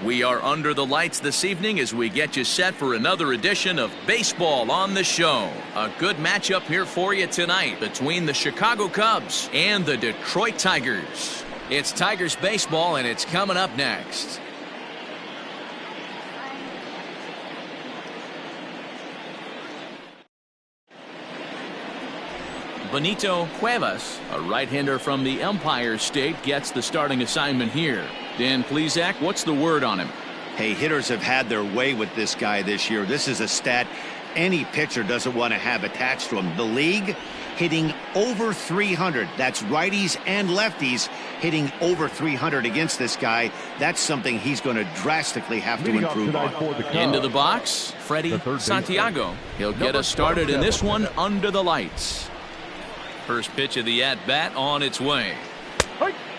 We are under the lights this evening as we get you set for another edition of Baseball on the Show. A good matchup here for you tonight between the Chicago Cubs and the Detroit Tigers. It's Tigers baseball, and it's coming up next. Benito Cuevas, a right-hander from the Empire State, gets the starting assignment here. Dan Plesac, what's the word on him? Hey, hitters have had their way with this guy this year. This is a stat any pitcher doesn't want to have attached to him. The league hitting over 300. That's righties and lefties hitting over 300 against this guy. That's something he's going to drastically have to improve on. Into the box, Freddie Santiago. He'll get us started in this one under the lights. First pitch of the at-bat on its way.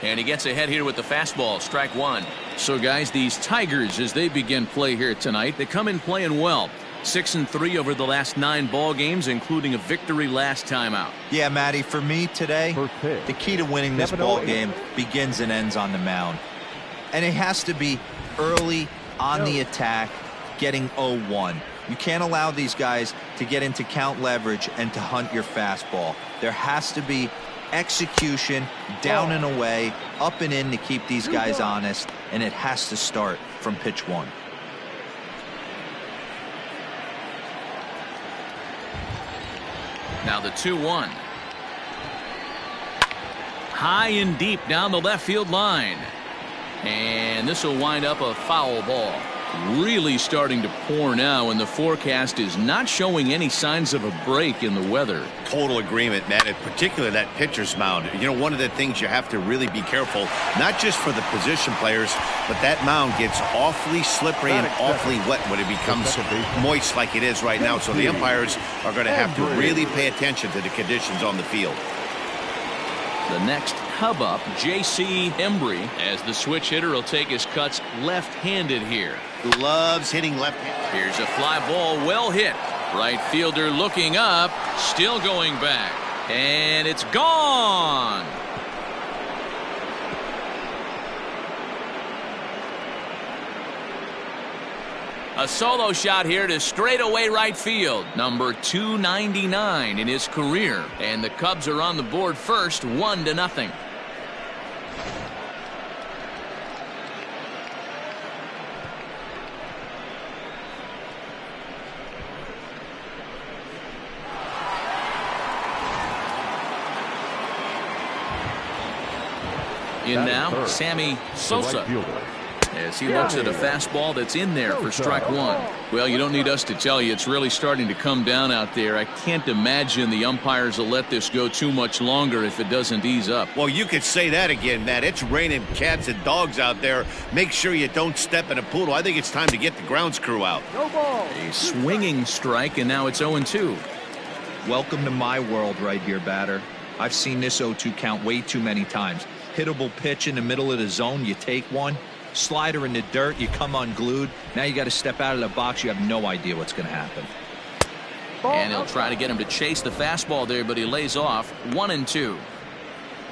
And he gets ahead here with the fastball, strike one. So, guys, these Tigers, as they begin play here tonight, they come in playing well. 6-3 over the last 9 ball games, including a victory last time out. Yeah, Matty, for me today, the key to winning this ball game begins and ends on the mound. And it has to be early on the attack, getting 0-1. You can't allow these guys to get into count leverage and to hunt your fastball. There has to be execution, down and away, up and in to keep these guys honest, and it has to start from pitch 1. Now the 2-1. High and deep down the left field line. And this will wind up a foul ball. Really starting to pour now, and the forecast is not showing any signs of a break in the weather. Total agreement, man, and particularly that pitcher's mound. You know, one of the things you have to really be careful, not just for the position players, but that mound gets awfully slippery and awfully wet when it becomes moist like it is right now. So the umpires are going to have to really pay attention to the conditions on the field. The next Cub up, J.C. Embry, as the switch hitter will take his cuts left-handed here. Loves hitting left-handed. Here's a fly ball, well hit. Right fielder looking up, still going back. And it's gone. A solo shot here to straightaway right field. Number 299 in his career. And the Cubs are on the board first, 1-0. In now, Sammy Sosa, as he looks at a fastball that's in there for strike one. Well, you don't need us to tell you, it's really starting to come down out there. I can't imagine the umpires will let this go too much longer if it doesn't ease up. Well, you could say that again, Matt. It's raining cats and dogs out there. Make sure you don't step in a poodle. I think it's time to get the grounds crew out. No ball. A swinging strike, and now it's 0-2. Welcome to my world right here, batter. I've seen this 0-2 count way too many times. Hittable pitch in the middle of the zone, you take one. Slider in the dirt, you come unglued. Now you got to step out of the box. You have no idea what's going to happen. And he'll try to get him to chase the fastball there, but he lays off. 1-2.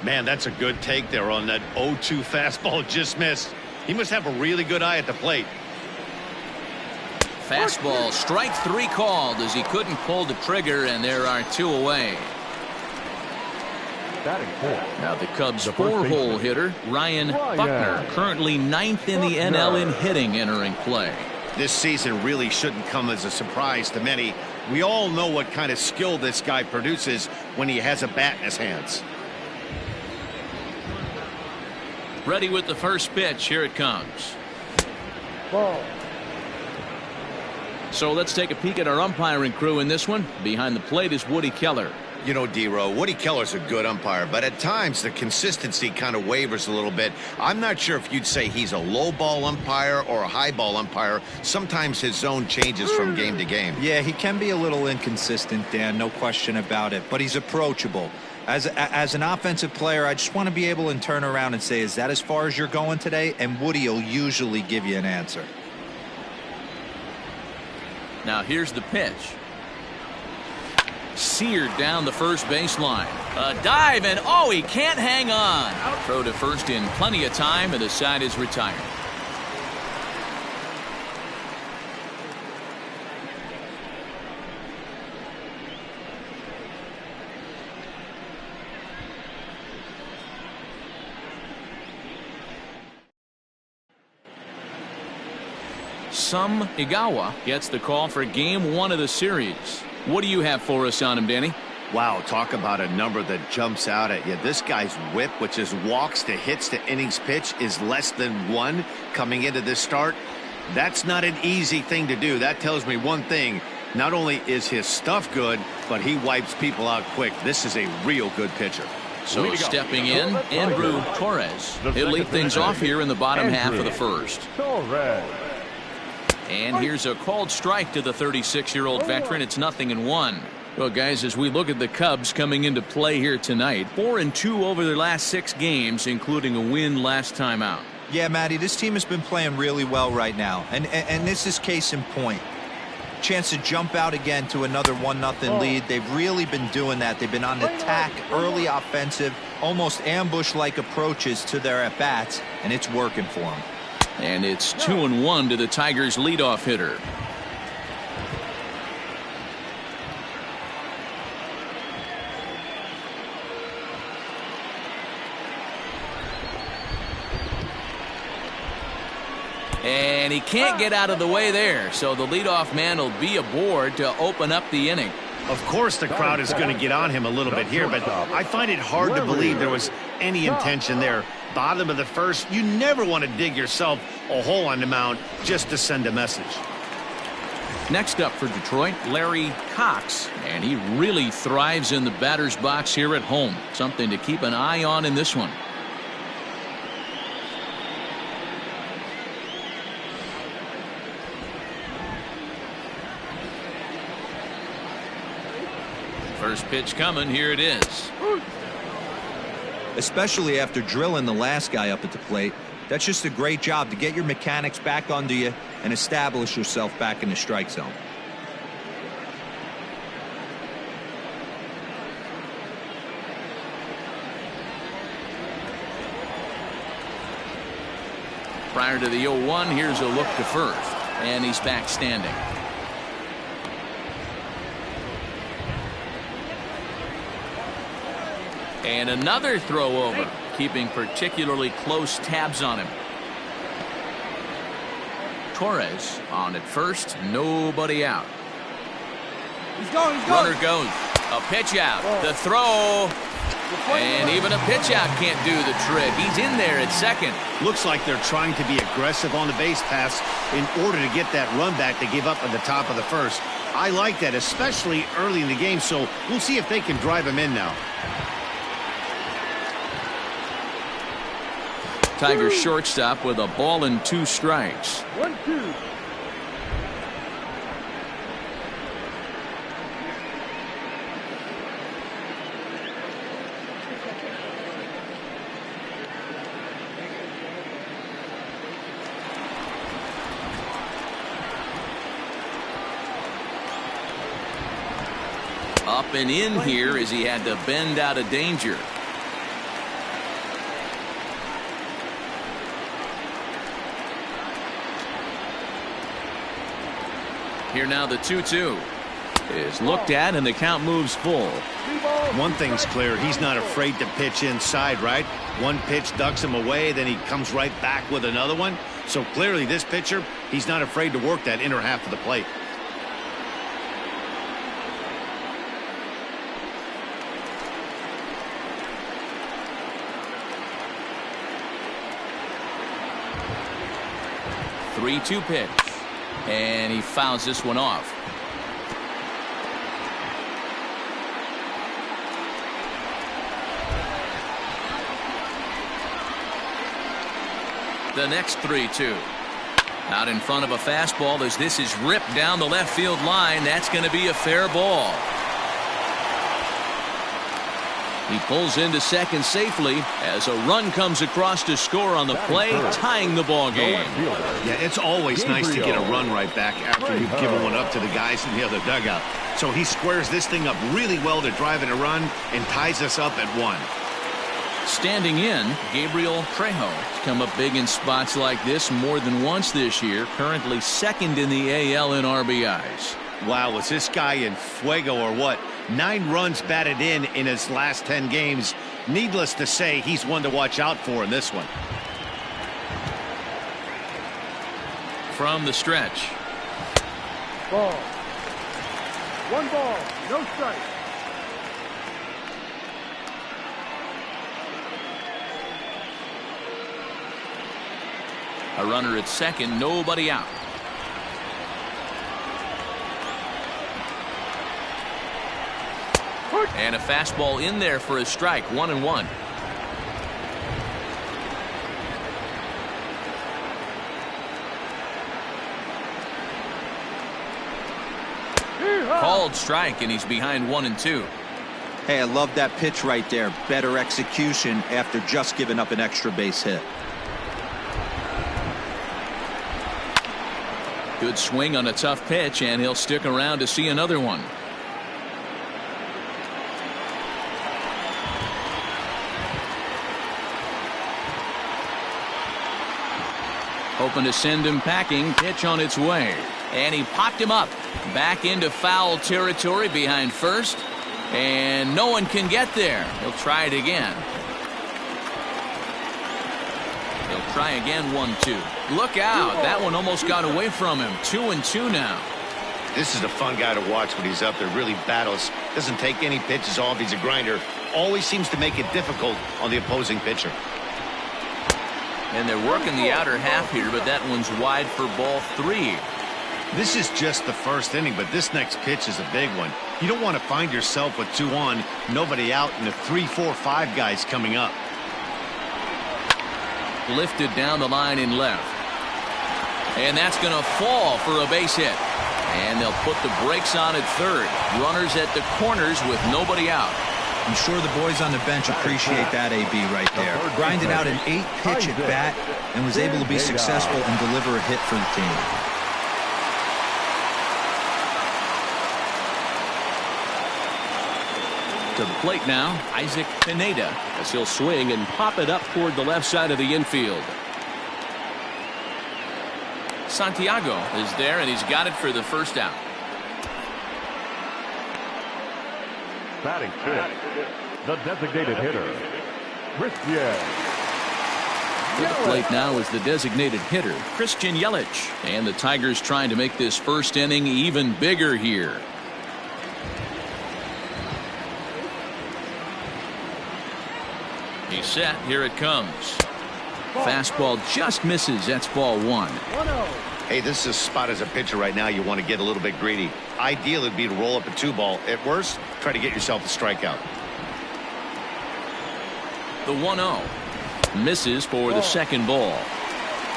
Man, that's a good take there on that 0-2 fastball. Just missed. He must have a really good eye at the plate. Fastball, strike 3 called as he couldn't pull the trigger, and there are 2 away. Now the Cubs' 4-hole hitter, Ryan Buckner, currently 9th in the NL in hitting, entering play. This season really shouldn't come as a surprise to many. We all know what kind of skill this guy produces when he has a bat in his hands. Ready with the first pitch. Here it comes. Ball. So let's take a peek at our umpiring crew in this one. Behind the plate is Woody Keller. You know, D-Row, Woody Keller's a good umpire, but at times the consistency kind of wavers a little bit. I'm not sure if you'd say he's a low ball umpire or a high ball umpire. Sometimes his zone changes from game to game. Yeah, he can be a little inconsistent, Dan, no question about it, but he's approachable. As an offensive player, I just want to be able to turn around and say, is that as far as you're going today? And Woody will usually give you an answer. Now here's the pitch. Seared down the first baseline. A dive, and oh, he can't hang on. Throw to first in plenty of time, and the side is retired. Some Igawa gets the call for game 1 of the series. What do you have for us on him, Danny? Wow, talk about a number that jumps out at you. This guy's whip, which is walks to hits to innings pitch, is less than 1 coming into this start. That's not an easy thing to do. That tells me one thing. Not only is his stuff good, but he wipes people out quick. This is a real good pitcher. So stepping in, Andrew Torres. He'll lead things off here in the bottom half of the first. And here's a called strike to the 36-year-old veteran. It's 0-1. Well, guys, as we look at the Cubs coming into play here tonight, 4-2 over their last 6 games, including a win last time out. Yeah, Matty, this team has been playing really well right now. And this is case in point. Chance to jump out again to another 1-0 lead. They've really been doing that. They've been on attack, early offensive, almost ambush-like approaches to their at-bats, and it's working for them. And it's 2-1 to the Tigers' leadoff hitter. And he can't get out of the way there, so the leadoff man will be aboard to open up the inning. Of course the crowd is going to get on him a little bit here, but I find it hard to believe there was any intention there. Bottom of the first, you never want to dig yourself a hole on the mound just to send a message. Next up for Detroit, Larry Cox, and he really thrives in the batter's box here at home. Something to keep an eye on in this one. First pitch coming. Here it is. Especially after drilling the last guy up at the plate. That's just a great job to get your mechanics back under you and establish yourself back in the strike zone. Prior to the 0-1, here's a look to first, and he's back standing. And another throw over, keeping particularly close tabs on him. Torres on at first, nobody out. He's going. Runner goes. A pitch out. The throw. And even a pitch out can't do the trick. He's in there at second. Looks like they're trying to be aggressive on the base pass in order to get that run back they gave up at the top of the first. I like that, especially early in the game, so we'll see if they can drive him in now. Tigers shortstop with a ball and 2 strikes. 1-2. Up and in here as he had to bend out of danger. Here now the 2-2 is looked at and the count moves full. One thing's clear, he's not afraid to pitch inside, right? One pitch ducks him away, then he comes right back with another one. So clearly this pitcher, he's not afraid to work that inner half of the plate. Three-two pitch. And he fouls this one off. The next 3-2. Out in front of a fastball as this is ripped down the left field line. That's going to be a fair ball. He pulls into second safely as a run comes across to score on the play, tying the ball game. Yeah, it's always nice to get a run right back after you've given one up to the guys in the other dugout. So he squares this thing up really well to drive in a run and ties us up at 1. Standing in, Gabriel Trejo has come up big in spots like this more than once this year, currently second in the AL in RBIs. Wow, was this guy in fuego or what? 9 runs batted in his last 10 games. Needless to say, he's one to watch out for in this one. from the stretch. Ball. 1 ball, no strike. A runner at second, nobody out. And a fastball in there for a strike, 1-1. Called strike, and he's behind 1-2. Hey, I love that pitch right there. Better execution after just giving up an extra base hit. Good swing on a tough pitch, and he'll stick around to see another one. Hoping to send him packing. Pitch on its way. And he popped him up. Back into foul territory behind first. And no one can get there. He'll try it again. He'll try again, 1-2. Look out. That one almost got away from him. 2-2 now. This is a fun guy to watch when he's up there. Really battles. Doesn't take any pitches off. He's a grinder. Always seems to make it difficult on the opposing pitcher. And they're working the outer half here, but that one's wide for ball 3. This is just the first inning, but this next pitch is a big one. You don't want to find yourself with 2 on, nobody out, and the 3, 4, 5 guys coming up. Lifted down the line in left. And that's going to fall for a base hit. And they'll put the brakes on at third. Runners at the corners with nobody out. I'm sure the boys on the bench appreciate that, AB, right there. Grinded out an 8-pitch at bat and was able to be successful and deliver a hit for the team. To the plate now, Isaac Pineda, as he'll swing and pop it up toward the left side of the infield. Santiago is there, and he's got it for the first out. Batting fifth, the designated hitter, Christian. To the plate now is the designated hitter, Christian Yelich. And the Tigers trying to make this first inning even bigger here. He's set. Here it comes. Fastball just misses. That's ball 1. Hey, this is a spot as a pitcher right now. You want to get a little bit greedy. Ideal would be to roll up a 2-ball. At worst, try to get yourself a strikeout. The 1-0 misses for the second ball.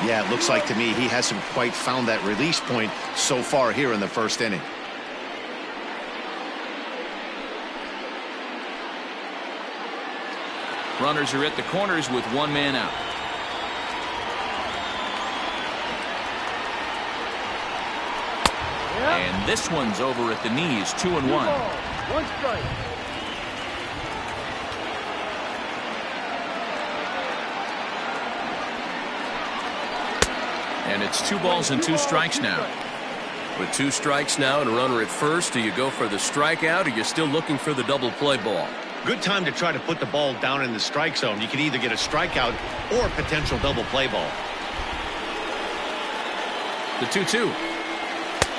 Yeah, it looks like to me he hasn't quite found that release point so far here in the first inning. Runners are at the corners with 1 man out. And this one's over at the knees, 2-1. 1 strike. And it's 2 balls and 2 strikes now. With 2 strikes now and a runner at first, do you go for the strikeout or you're still looking for the double play ball? Good time to try to put the ball down in the strike zone. You can either get a strikeout or a potential double play ball. The 2-2.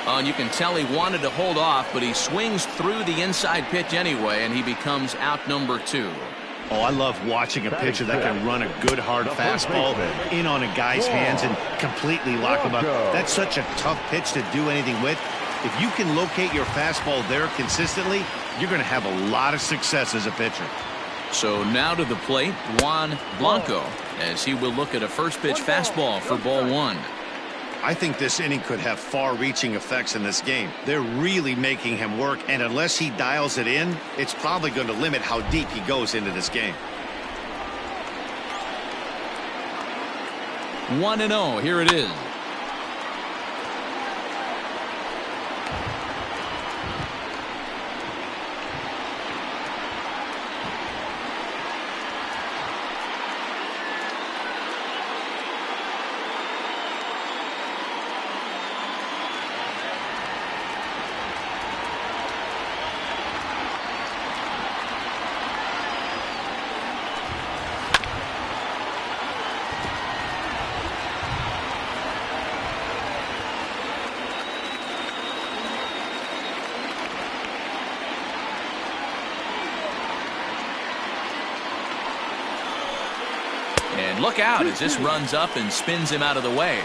Oh, and you can tell he wanted to hold off, but he swings through the inside pitch anyway, and he becomes out number 2. Oh, I love watching a pitcher that can run a good hard fastball in on a guy's hands and completely lock him up. That's such a tough pitch to do anything with. If you can locate your fastball there consistently, you're going to have a lot of success as a pitcher. So now to the plate, Juan Blanco, as he will look at a first pitch fastball for ball 1. I think this inning could have far-reaching effects in this game. They're really making him work, and unless he dials it in, it's probably going to limit how deep he goes into this game. 1-0, here it is. And look out as this runs up and spins him out of the way.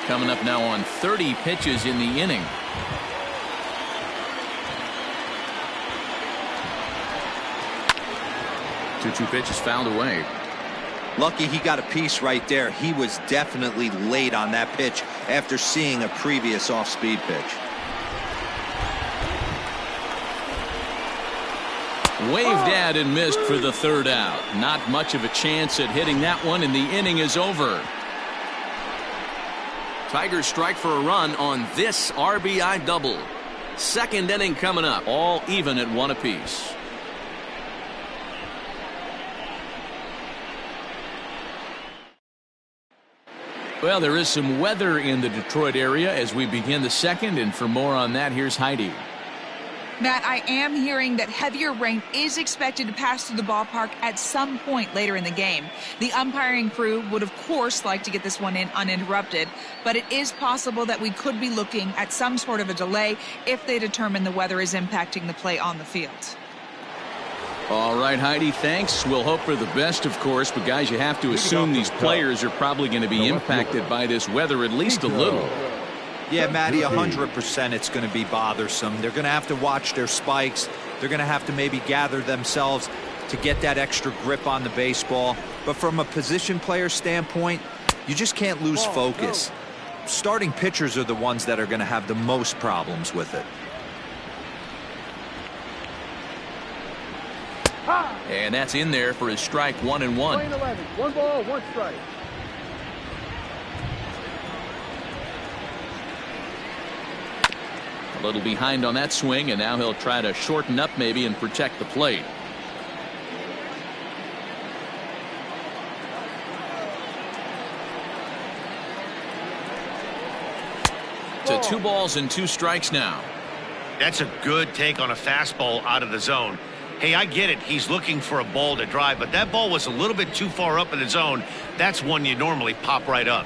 Coming up now on 30 pitches in the inning. Two pitches fouled away. Lucky he got a piece right there. He was definitely late on that pitch after seeing a previous off-speed pitch. Waved at and missed for the third out. Not much of a chance at hitting that one, and the inning is over. Tigers strike for a run on this RBI double. Second inning coming up, all even at 1 apiece. Well, there is some weather in the Detroit area as we begin the second, and for more on that, here's Heidi. Matt, I am hearing that heavier rain is expected to pass through the ballpark at some point later in the game. The umpiring crew would, of course, like to get this one in uninterrupted, but it is possible that we could be looking at some sort of a delay if they determine the weather is impacting the play on the field. All right, Heidi, thanks. We'll hope for the best, of course, but guys, you have to assume these players are probably going to be impacted by this weather at least a little. Yeah, Matty, 100% it's going to be bothersome. They're going to have to watch their spikes. They're going to have to maybe gather themselves to get that extra grip on the baseball. But from a position player standpoint, you just can't lose focus. Starting pitchers are the ones that are going to have the most problems with it. And that's in there for his strike 1-1. 1 ball, 1 strike. A little behind on that swing, and now he'll try to shorten up maybe and protect the plate. To 2 balls and 2 strikes now. That's a good take on a fastball out of the zone. Hey, I get it. He's looking for a ball to drive, but that ball was a little bit too far up in the zone. That's one you normally pop right up.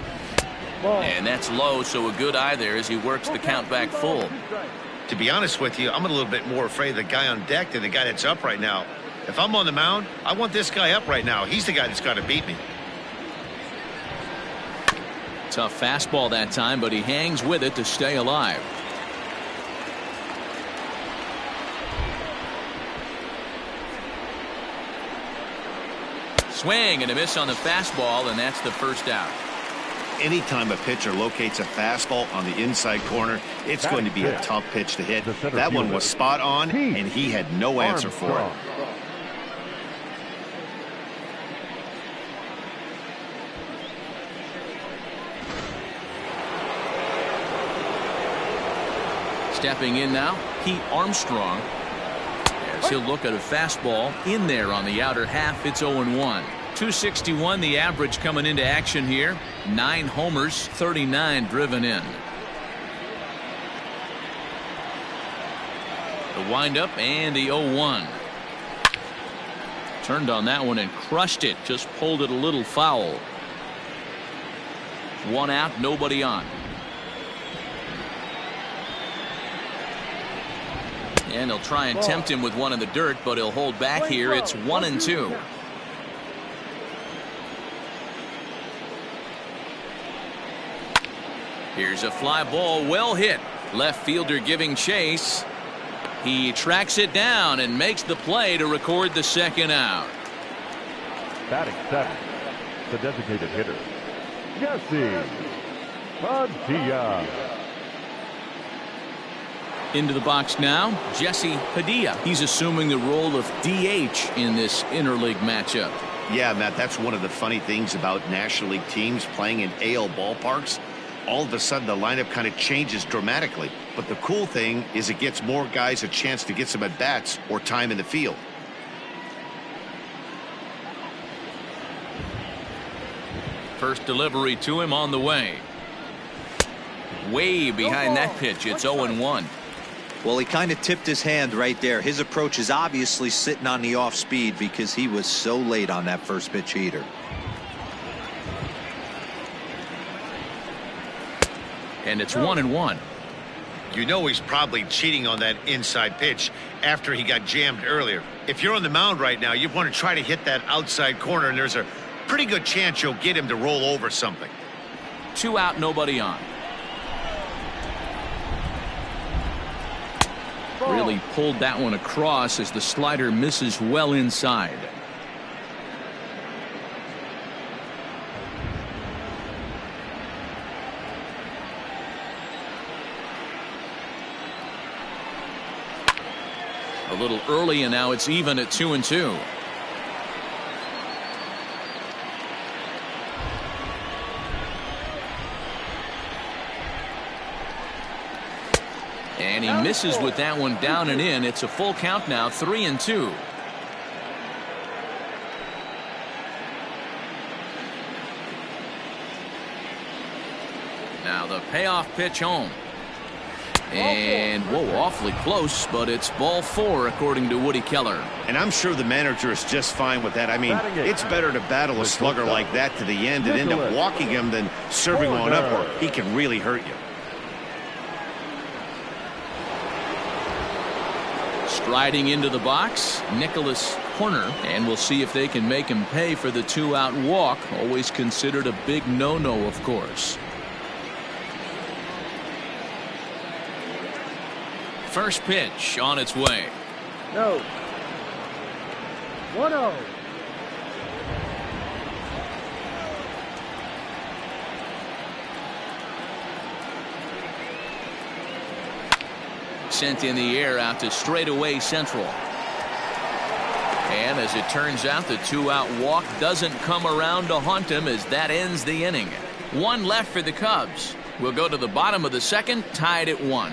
And that's low, so a good eye there as he works the count back full. To be honest with you, I'm a little bit more afraid of the guy on deck than the guy that's up right now. If I'm on the mound, I want this guy up right now. He's the guy that's got to beat me. Tough fastball that time, but he hangs with it to stay alive. Swing and a miss on the fastball, and that's the first out. Anytime a pitcher locates a fastball on the inside corner, it's going to be a tough pitch to hit. That one was spot on, and he had no answer for it. Stepping in now, Pete Armstrong. As he'll look at a fastball in there on the outer half. It's 0-1. 261 the average coming into action here. 9 homers, 39 driven in. The windup and the 0-1. Turned on that one and crushed it. Just pulled it a little foul. 1 out, nobody on. And he'll try and tempt him with one in the dirt, but he'll hold back here. It's 1-2. Here's a fly ball, well hit. Left fielder giving chase. He tracks it down and makes the play to record the second out. Batting 7, the designated hitter, Jesse Padilla. Into the box now, Jesse Padilla. He's assuming the role of DH in this interleague matchup. Yeah, Matt, that's one of the funny things about National League teams playing in AL ballparks. All of a sudden, the lineup kind of changes dramatically. But the cool thing is it gets more guys a chance to get some at-bats or time in the field. First delivery to him on the way. Way behind that pitch. It's 0-1. Well, he kind of tipped his hand right there. His approach is obviously sitting on the off speed because he was so late on that first pitch heater. And it's 1-1. You know he's probably cheating on that inside pitch. after he got jammed earlier. If you're on the mound right now, you want to try to hit that outside corner, and there's a pretty good chance you'll get him to roll over something. 2 out, nobody on. Really pulled that one across as the slider misses well inside. A little early, and now it's even at 2-2. And he misses with that one down and in. It's a full count now, 3-2. Now the payoff pitch home. And, whoa, awfully close, but it's ball 4, according to Woody Keller. And I'm sure the manager is just fine with that. I mean, it's better to battle a slugger like that to the end and end up walking him than serving one up, or he can really hurt you. Striding into the box, Nicholas Horner, and we'll see if they can make him pay for the 2-out walk. Always considered a big no-no, of course. First pitch on its way. No. 1-0. Sent in the air out to straightaway central. And as it turns out, the 2-out walk doesn't come around to haunt him as that ends the inning. 1 left for the Cubs. We'll go to the bottom of the second, tied at 1.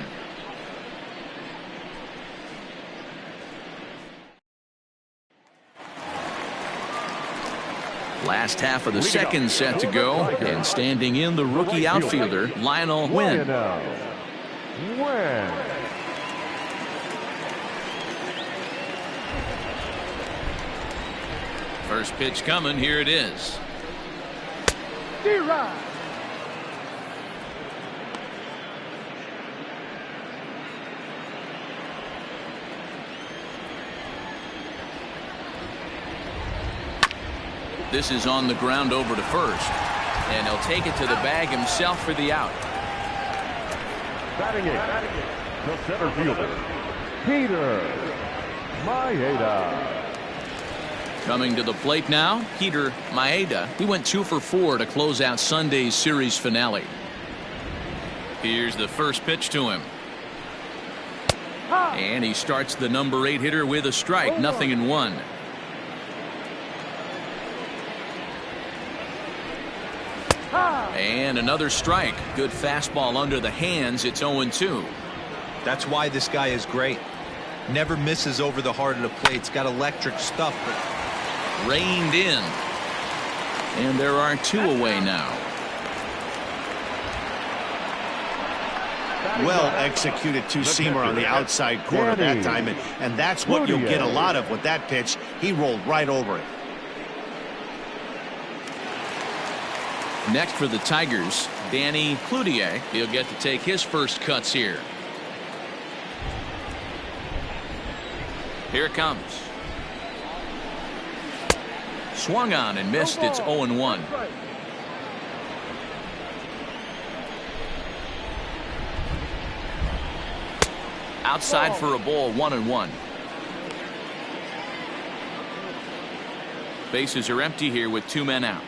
Last half of the second set to go, and standing in the rookie outfielder, Lionel Wynn. First pitch coming, here it is. D-Rod. This is on the ground over to first, and he'll take it to the bag himself for the out. Batting it, the center fielder, Peter Maeda. Coming to the plate now, Peter Maeda. He went 2 for 4 to close out Sunday's series finale. Here's the first pitch to him. And he starts the number 8 hitter with a strike, 0-1. And another strike. Good fastball under the hands. It's 0-2. That's why this guy is great. Never misses over the heart of the plate. It's got electric stuff. Reined in. And there are 2 away now. Well executed two-seamer on the outside corner that time, and that's what you'll get a lot of with that pitch. He rolled right over it. Next for the Tigers, Danny Cloutier. He'll get to take his first cuts here. Here it comes. Swung on and missed. It's 0-1. Outside for a ball, 1-1. Bases are empty here with 2 men out.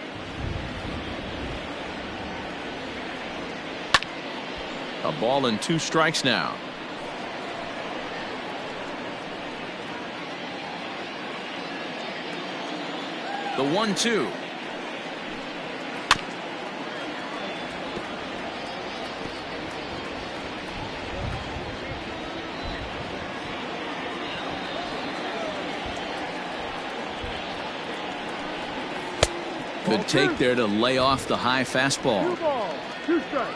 A ball and 2 strikes now. The 1-2. Good take there to lay off the high fastball. 2 balls, 2 strikes.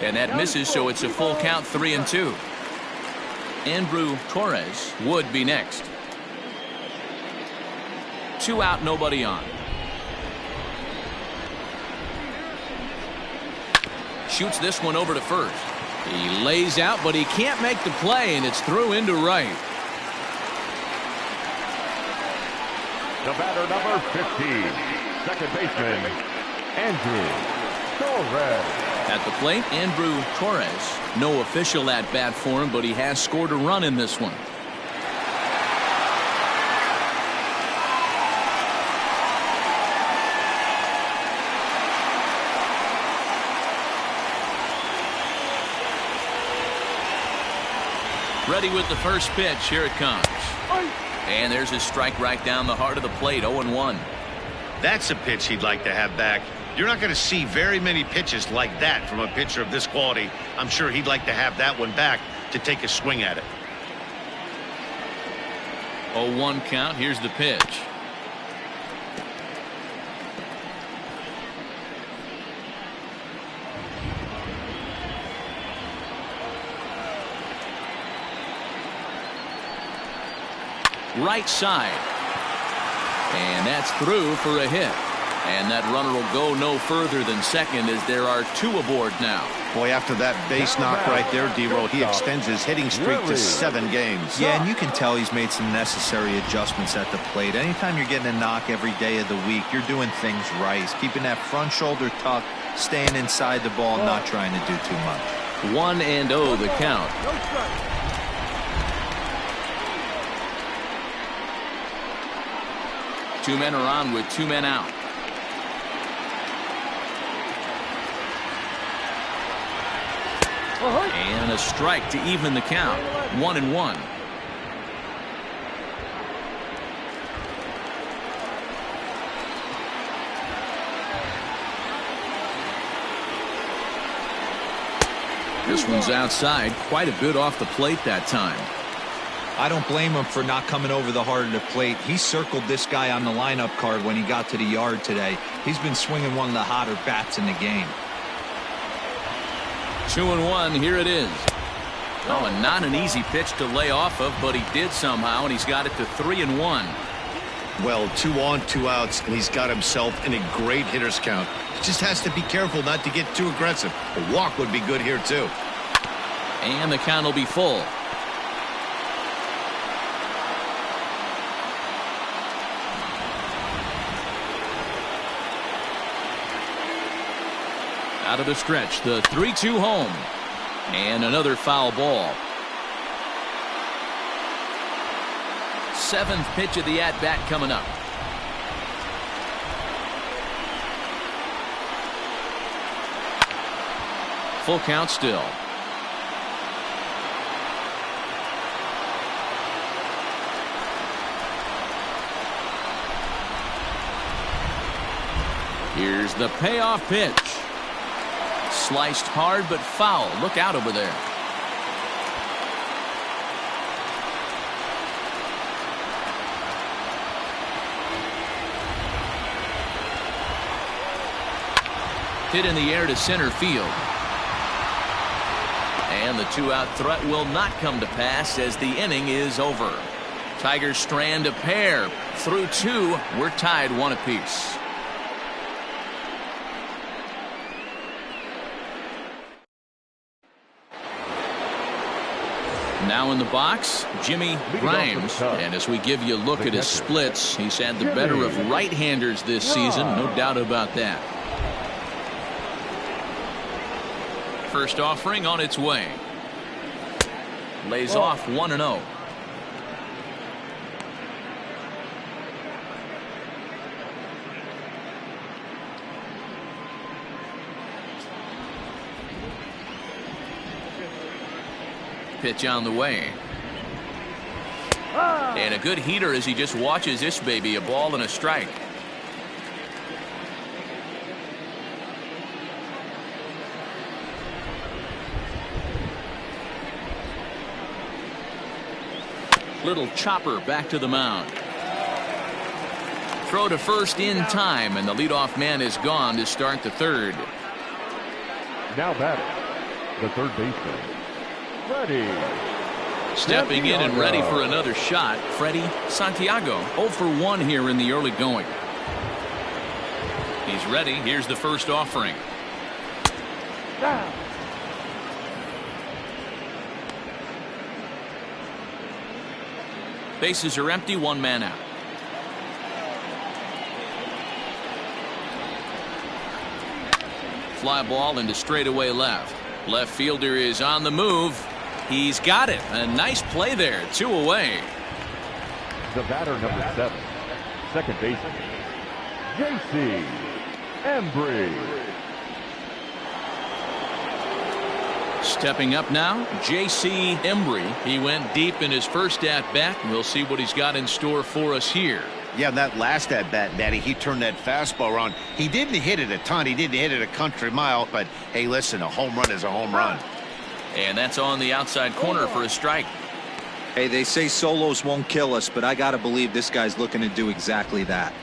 And that misses, so it's a full count, 3-2. Andrew Torres would be next. 2 out, nobody on. shoots this one over to first. He lays out, but he can't make the play, and it's through into right. The batter, number 15, second baseman, Andrew Torres. At the plate, Andrew Torres. No official at-bat for him, but he has scored a run in this one. Ready with the first pitch. Here it comes. And there's his strike right down the heart of the plate. 0-1. That's a pitch he'd like to have back. You're not going to see very many pitches like that from a pitcher of this quality. I'm sure he'd like to have that one back to take a swing at it. 0-1 count. Here's the pitch. Right side. And that's through for a hit. And that runner will go no further than second as there are two aboard now. Boy, after that base knock right there, D-Roll, he extends his hitting streak to 7 games. Yeah, and you can tell he's made some necessary adjustments at the plate. Anytime you're getting a knock every day of the week, you're doing things right. He's keeping that front shoulder tucked, staying inside the ball, not trying to do too much. 1-0 the count. Two men are on with 2 men out. And a strike to even the count. 1-1. This one's outside, quite a bit off the plate that time. I don't blame him for not coming over the heart of the plate. He circled this guy on the lineup card when he got to the yard today. He's been swinging one of the hotter bats in the game. 2-1, here it is. Oh, and not an easy pitch to lay off of, but he did somehow, and he's got it to 3-1. Well, 2 on, 2 outs, and he's got himself in a great hitter's count. He just has to be careful not to get too aggressive. A walk would be good here, too. And the count will be full. Out of the stretch, the 3-2 home. And another foul ball. 7th pitch of the at-bat coming up. Full count still. Here's the payoff pitch. Sliced hard but foul. Look out over there. Hit in the air to center field. And the 2-out threat will not come to pass as the inning is over. Tigers strand a pair. Through 2, we're tied 1 apiece. Now in the box, Jimmy Grimes. And as we give you a look at his splits, he's had the better of right-handers this season, no doubt about that. First offering on its way. Lays off 1-0. Pitch on the way. And a good heater as he just watches this baby. A ball and a strike. Little chopper back to the mound. Throw to first in time, and the leadoff man is gone to start the 3rd. Now batting, the third baseman, Freddie. Stepping in and ready for another shot, Freddie Santiago. 0 for 1 here in the early going. He's ready. Here's the first offering. Down. Bases are empty, one man out. Fly ball into straightaway left. Left fielder is on the move. He's got it. A nice play there. 2 away. The batter, number 7, second baseman, J.C. Embry. Stepping up now, J.C. Embry. He went deep in his first at-bat. We'll see what he's got in store for us here. Yeah, that last at-bat, Matty, he turned that fastball around. He didn't hit it a ton. He didn't hit it a country mile. But, hey, listen, a home run is a home run. And that's on the outside corner for a strike. Hey, they say solos won't kill us, but I got to believe this guy's looking to do exactly that.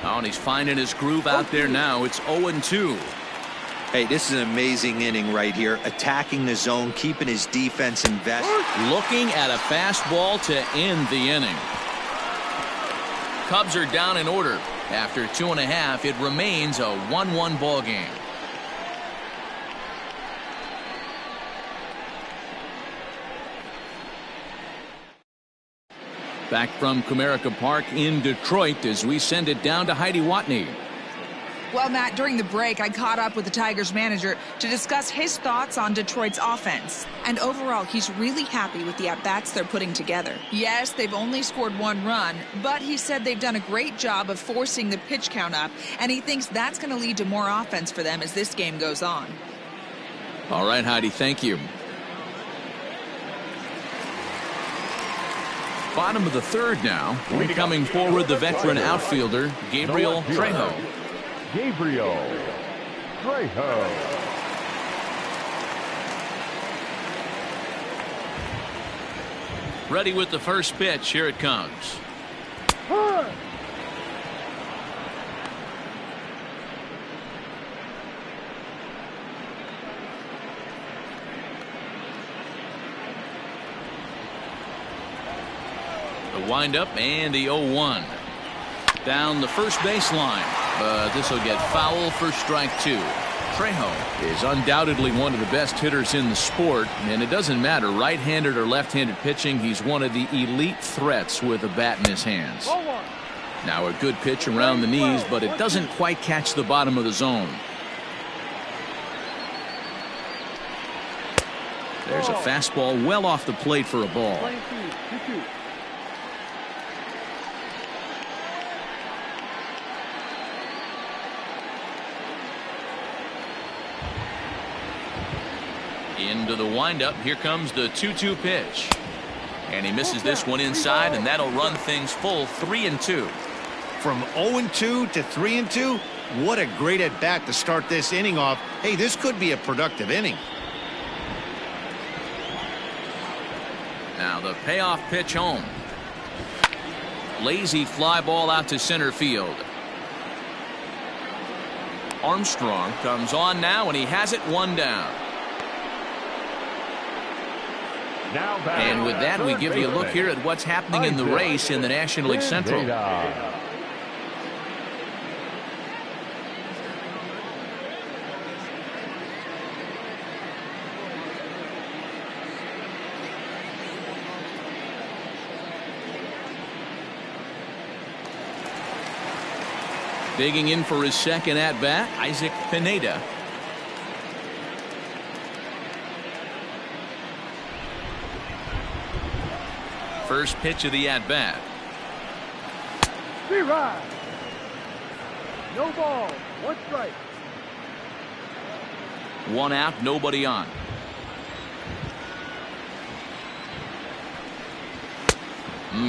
Oh, and he's finding his groove out there now. It's 0-2. Hey, this is an amazing inning right here. Attacking the zone, keeping his defense invested. Looking at a fastball to end the inning. Cubs are down in order. After 2.5, it remains a 1-1 ball game. Back from Comerica Park in Detroit as we send it down to Heidi Watney. Well, Matt, during the break, I caught up with the Tigers manager to discuss his thoughts on Detroit's offense. And overall, he's really happy with the at-bats they're putting together. Yes, they've only scored 1 run, but he said they've done a great job of forcing the pitch count up, and he thinks that's going to lead to more offense for them as this game goes on. All right, Heidi, thank you. Bottom of the 3rd now. Coming forward, the veteran outfielder, Gabriel Trejo. Gabriel Trejo. Ready with the first pitch. Here it comes. The windup and the 0-1. Down the first baseline. But this will get foul for strike 2. Trejo is undoubtedly one of the best hitters in the sport, and it doesn't matter right-handed or left-handed pitching. He's one of the elite threats with a bat in his hands. Now a good pitch around the knees, but it doesn't quite catch the bottom of the zone. There's a fastball well off the plate for a ball. Into the windup. Here comes the 2-2 pitch. And he misses this one inside, and that'll run things full 3-2. From 0-2 to 3-2, what a great at-bat to start this inning off. Hey, this could be a productive inning. Now the payoff pitch home. Lazy fly ball out to center field. Armstrong comes on now, and he has it 1 down. And with that, we give you a look here at what's happening in the race in the National League Central. Digging in for his second at-bat, Isaac Pineda. First pitch of the at-bat. Right. No ball, 1 strike. 1 out, nobody on.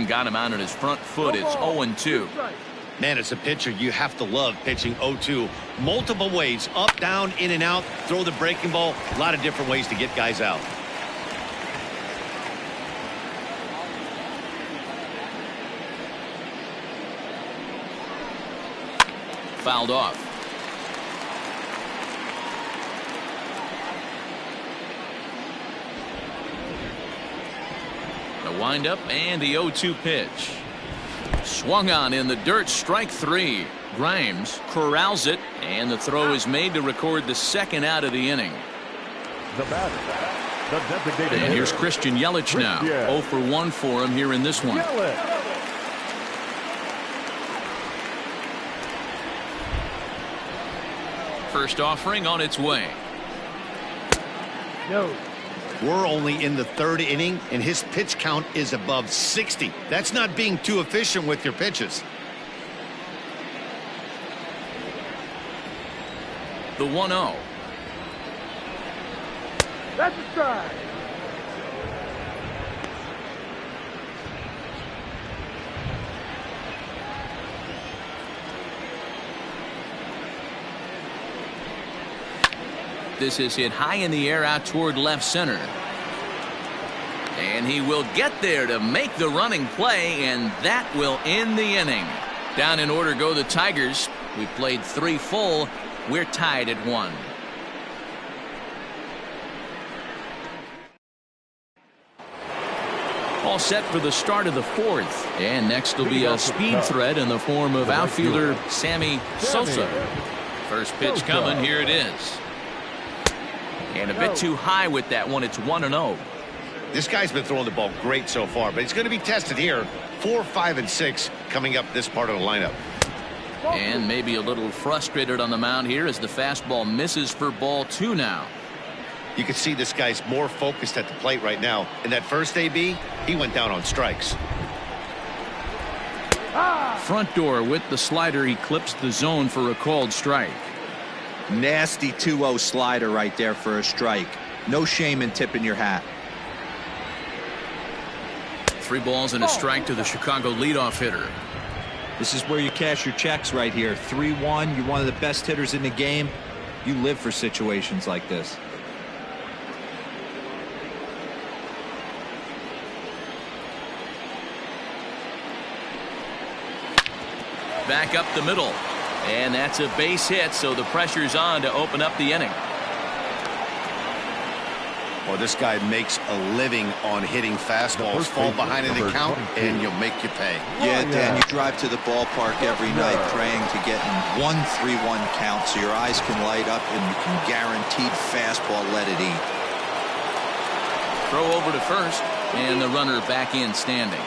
Got him out on his front foot. It's 0-2. Man, as a pitcher, you have to love pitching 0-2. Multiple ways, up, down, in and out, throw the breaking ball. A lot of different ways to get guys out. Fouled off. The windup and the 0-2 pitch. Swung on in the dirt, strike 3. Grimes corrals it, and the throw is made to record the second out of the inning. The batter, the designated And here's hitter, Christian Yelich now. 0 for 1 for him here in this one. Yelich. First offering on its way. No. We're only in the 3rd inning, and his pitch count is above 60. That's not being too efficient with your pitches. The 1-0. That's a strike. This is hit high in the air out toward left center. And he will get there to make the running play, and that will end the inning. Down in order go the Tigers. We played 3 full. We're tied at 1. All set for the start of the 4th. And next will be a speed threat in the form of outfielder Sammy Sosa. First pitch coming. Here it is. And a bit too high with that one. It's 1-0. This guy's been throwing the ball great so far, but he's going to be tested here. 4, 5, and 6 coming up this part of the lineup. And maybe a little frustrated on the mound here as the fastball misses for ball 2 now. You can see this guy's more focused at the plate right now. In that first AB, he went down on strikes. Front door with the slider. He clips the zone for a called strike. Nasty 2-0 slider right there for a strike. No shame in tipping your hat. 3 balls and a strike to the Chicago leadoff hitter. This is where you cash your checks right here. 3-1. You're one of the best hitters in the game. You live for situations like this. Back up the middle. And that's a base hit, so the pressure's on to open up the inning. Well, this guy makes a living on hitting fastballs. Fall behind in the count, and you'll make you pay. Yeah, Dan, you drive to the ballpark every night praying to get in 1-3-1 count so your eyes can light up and you can guaranteed fastball let it eat. Throw over to first, and the runner back in standing.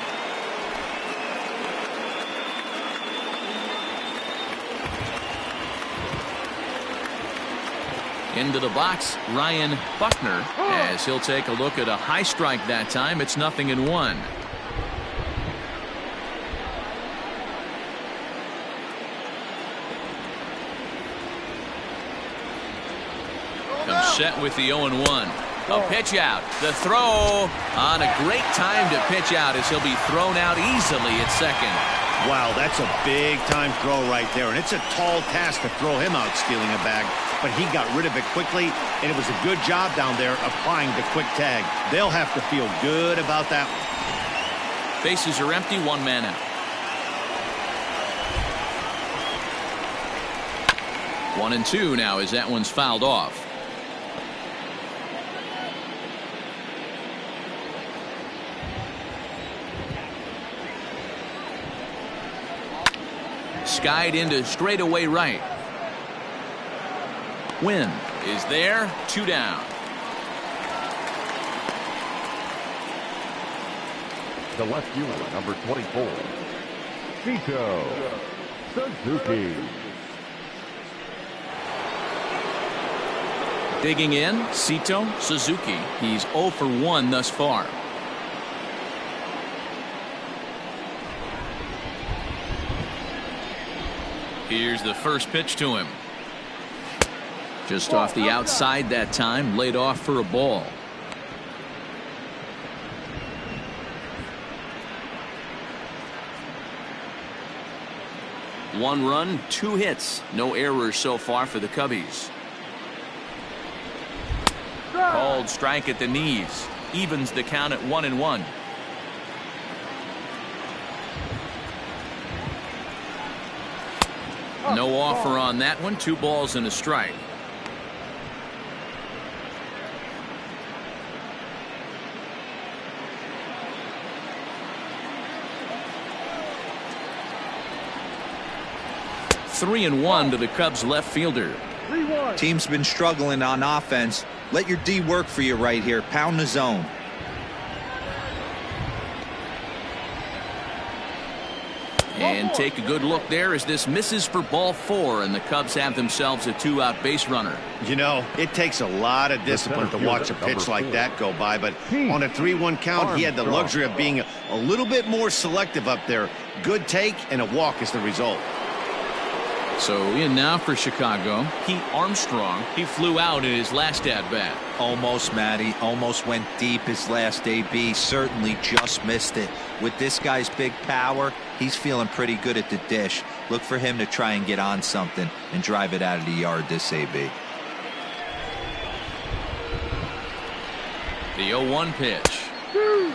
Into the box, Ryan Buckner, as he'll take a look at a high strike that time. It's 0-1. Comes set with the 0-1. A pitch out. The throw on a great time to pitch out as he'll be thrown out easily at second. Wow, that's a big-time throw right there, and it's a tall task to throw him out stealing a bag, but he got rid of it quickly, and it was a good job down there applying the quick tag. They'll have to feel good about that. Bases are empty, 1 man out. 1-2 now as that one's fouled off. Skied into straightaway right. Win is there. 2 down. The left fielder, number 24, Tito Suzuki. Digging in, Sito Suzuki. He's 0 for 1 thus far. Here's the first pitch to him. Just off the outside that time, laid off for a ball. One run, 2 hits. No errors so far for the Cubbies. Called strike at the knees. Evens the count at 1-1. No offer on that one. 2 balls and a strike. 3-1 to the Cubs left fielder. 3-1. Team's been struggling on offense. Let your D work for you right here. Pound the zone. And take a good look there as this misses for ball 4, and the Cubs have themselves a 2-out base runner. You know, it takes a lot of discipline to watch a pitch like that go by, but on a 3-1 count, he had the luxury of being a little bit more selective up there. Good take, and a walk is the result. So in now for Chicago, Pete Armstrong. He flew out in his last at-bat. Almost, Matty. Almost went deep his last AB. Certainly just missed it. With this guy's big power, he's feeling pretty good at the dish. Look for him to try and get on something and drive it out of the yard this AB. The 0-1 pitch.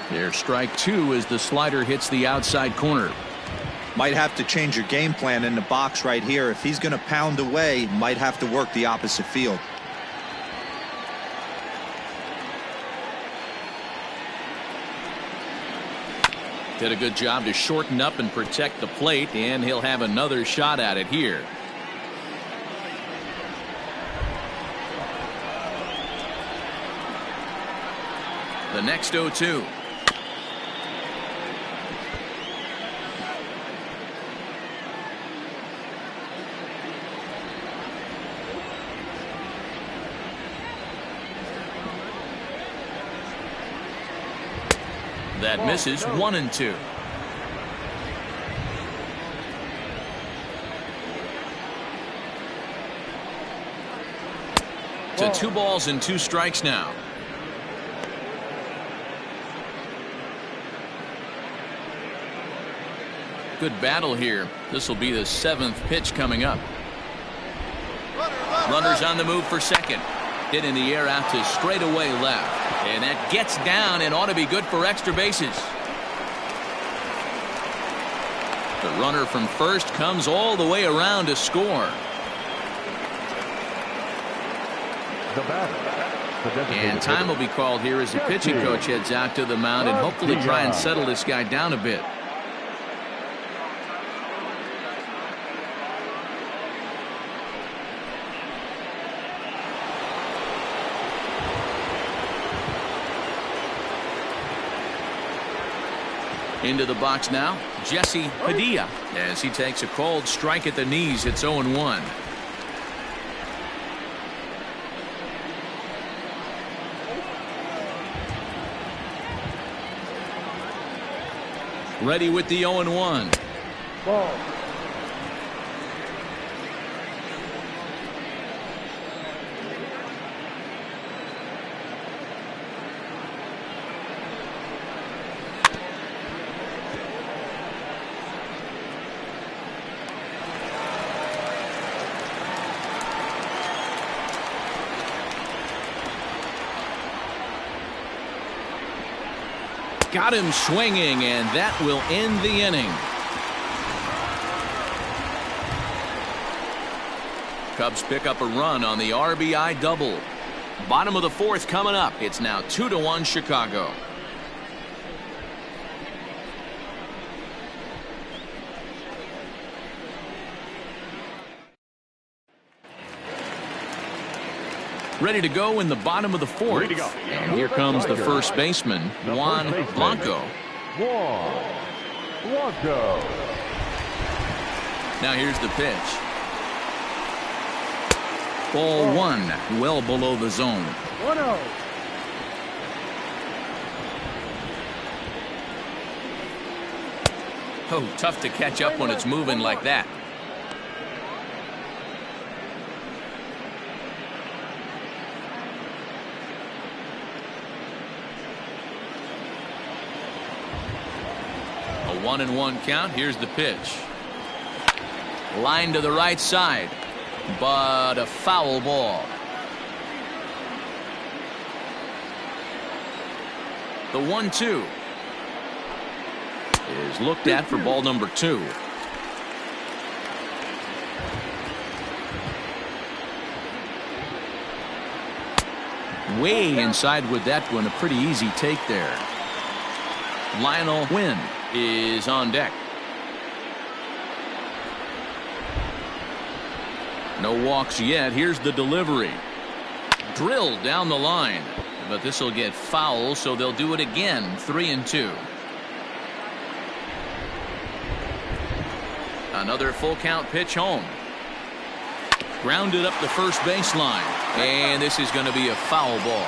There's strike 2 as the slider hits the outside corner. Might have to change your game plan in the box right here. If he's going to pound away, might have to work the opposite field. Did a good job to shorten up and protect the plate, and he'll have another shot at it here. The next 0-2. That misses. 1-2. To 2 balls and 2 strikes now. Good battle here. This will be the 7th pitch coming up. Runners on the move for second. Hit in the air out to straightaway left. And that gets down and ought to be good for extra bases. The runner from first comes all the way around to score. And time will be called here as the pitching coach heads out to the mound and hopefully try and settle this guy down a bit. Into the box now, Jesse Padilla, as he takes a cold strike at the knees. It's 0-1. Ready with the 0-1. Ball. Got him swinging, and that will end the inning. Cubs pick up a run on the RBI double. Bottom of the 4th coming up. It's now 2-1 Chicago. Ready to go in the bottom of the 4th. And here comes the first baseman, Juan Blanco. Now here's the pitch. Ball 1, well below the zone. 1-0. Oh, tough to catch up when it's moving like that. A 1-1 count. Here's the pitch. Line to the right side, but a foul ball. The 1-2 is looked at for ball number 2. Way inside with that one. A pretty easy take there. Lionel Wynn is on deck. No walks yet. Here's the delivery. Drilled down the line. But this will get foul, so they'll do it again. 3-2. Another full count pitch home. Grounded up the first baseline. And this is going to be a foul ball.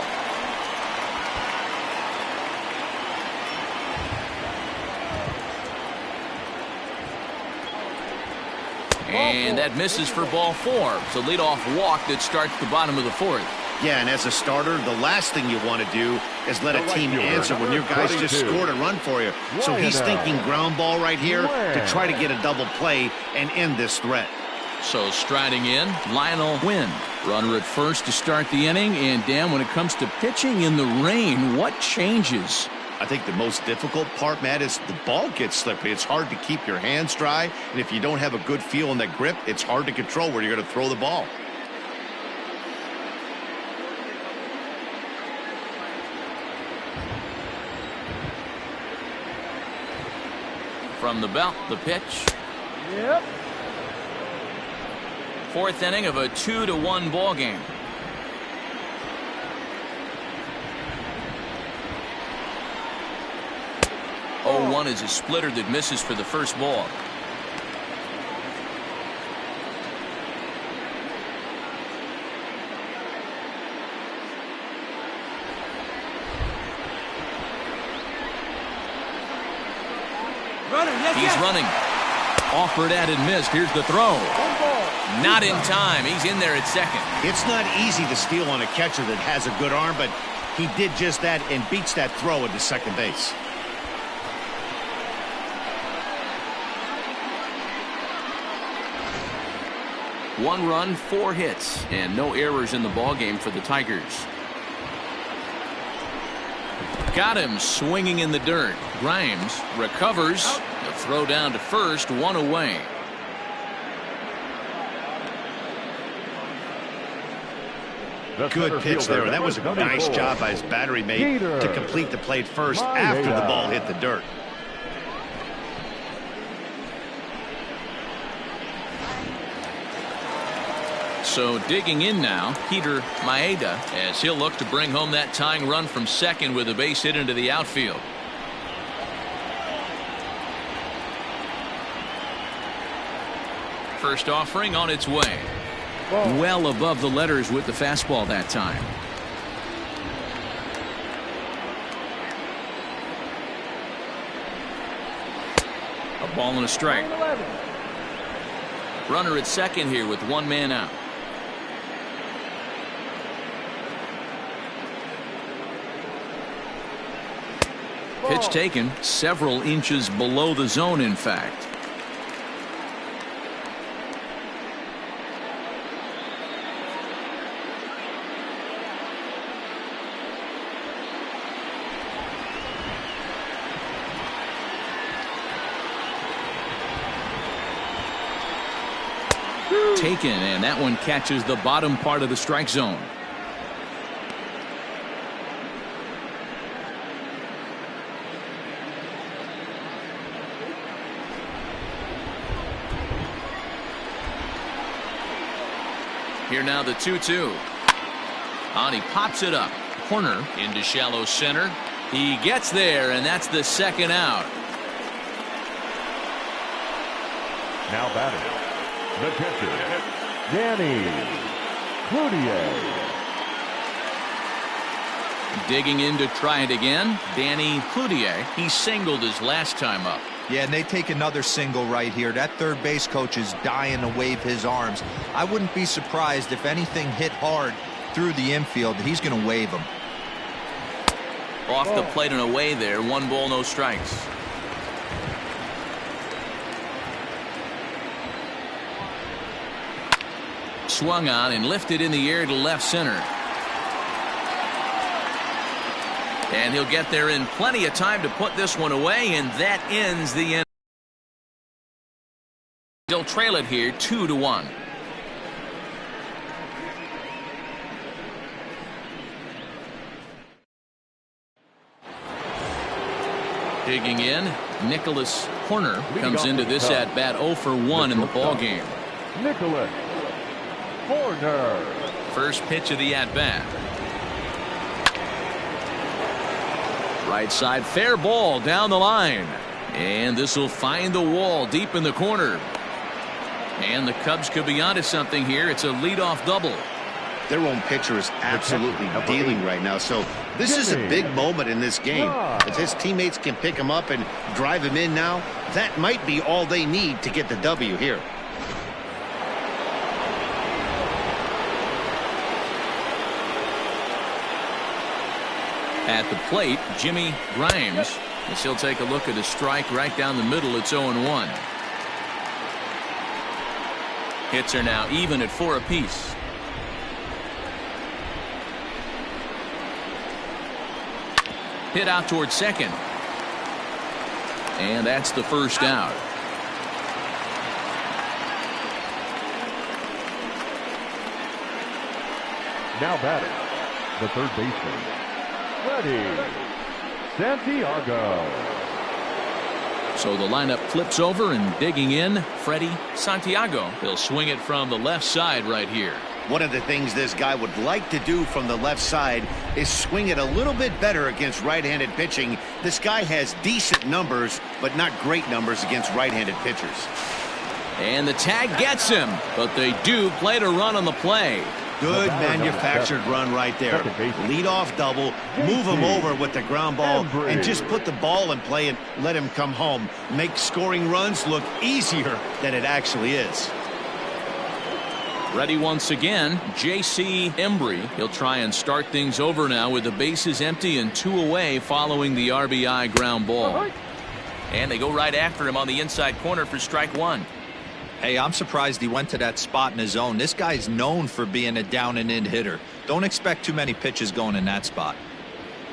And that misses for ball 4. So leadoff walk that starts the bottom of the 4th. Yeah, and as a starter, the last thing you want to do is let a team answer when your guys just scored a run for you. So he's thinking ground ball right here to try to get a double play and end this threat. So striding in, Lionel Wynn. Runner at first to start the inning. And Dan, when it comes to pitching in the rain, what changes? I think the most difficult part, Matt, is the ball gets slippery. It's hard to keep your hands dry. And if you don't have a good feel in that grip, it's hard to control where you're going to throw the ball. From the belt, the pitch. Yep. 4th inning of a 2-1 ball game. Oh, 1 is a splitter that misses for the first ball. He's running. Offered at and missed. Here's the throw. Not in time. He's in there at second. It's not easy to steal on a catcher that has a good arm, but he did just that and beats that throw into second base. One run, 4 hits, and no errors in the ballgame for the Tigers. Got him swinging in the dirt. Grimes recovers. The throw down to first, 1 away. Good pitch there. That was a nice job by his battery mate to complete the play first after the ball hit the dirt. So digging in now, Peter Maeda, as he'll look to bring home that tying run from second with a base hit into the outfield. First offering on its way. Well above the letters with the fastball that time. A ball and a strike. Runner at second here with 1 man out. Pitch taken several inches below the zone, in fact. Taken, and that one catches the bottom part of the strike zone. Here now the 2-2. On, he pops it up. Corner into shallow center. He gets there, and that's the second out. Now batting, the catcher, Danny Cloutier. Digging in to try it again, Danny Cloutier. He singled his last time up. Yeah, and they take another single right here. That third base coach is dying to wave his arms. I wouldn't be surprised if anything hit hard through the infield. He's going to wave them. Off the plate and away there. 1 ball, no strikes. Swung on and lifted in the air to left center. And he'll get there in plenty of time to put this one away, and that ends the inning. They'll trail it here 2-1. Digging in, Nicholas Horner comes into this at bat 0 for 1 in the ball game. Nicholas corner. First pitch of the at-bat. Right side, fair ball down the line. And this will find the wall deep in the corner. And the Cubs could be onto something here. It's a leadoff double. Their own pitcher is absolutely dealing right now. So this is a big moment in this game. If his teammates can pick him up and drive him in now, that might be all they need to get the W here. At the plate, Jimmy Grimes. As he'll take a look at a strike right down the middle. It's 0-1. Hits are now even at 4 apiece. Hit out towards second. And that's the first out. Now batting, the third baseman, Freddie Santiago. So the lineup flips over and digging in, Freddie Santiago. He'll swing it from the left side right here. One of the things this guy would like to do from the left side is swing it a little bit better against right-handed pitching. This guy has decent numbers, but not great numbers against right-handed pitchers. And the tag gets him, but they do play to run on the play. Good manufactured run right there. Lead off double, move him over with the ground ball, and just put the ball in play and let him come home. Make scoring runs look easier than it actually is. Ready once again, J.C. Embry. He'll try and start things over now with the bases empty and 2 away following the RBI ground ball. And they go right after him on the inside corner for strike 1. Hey, I'm surprised he went to that spot in his zone. This guy's known for being a down and in hitter. Don't expect too many pitches going in that spot.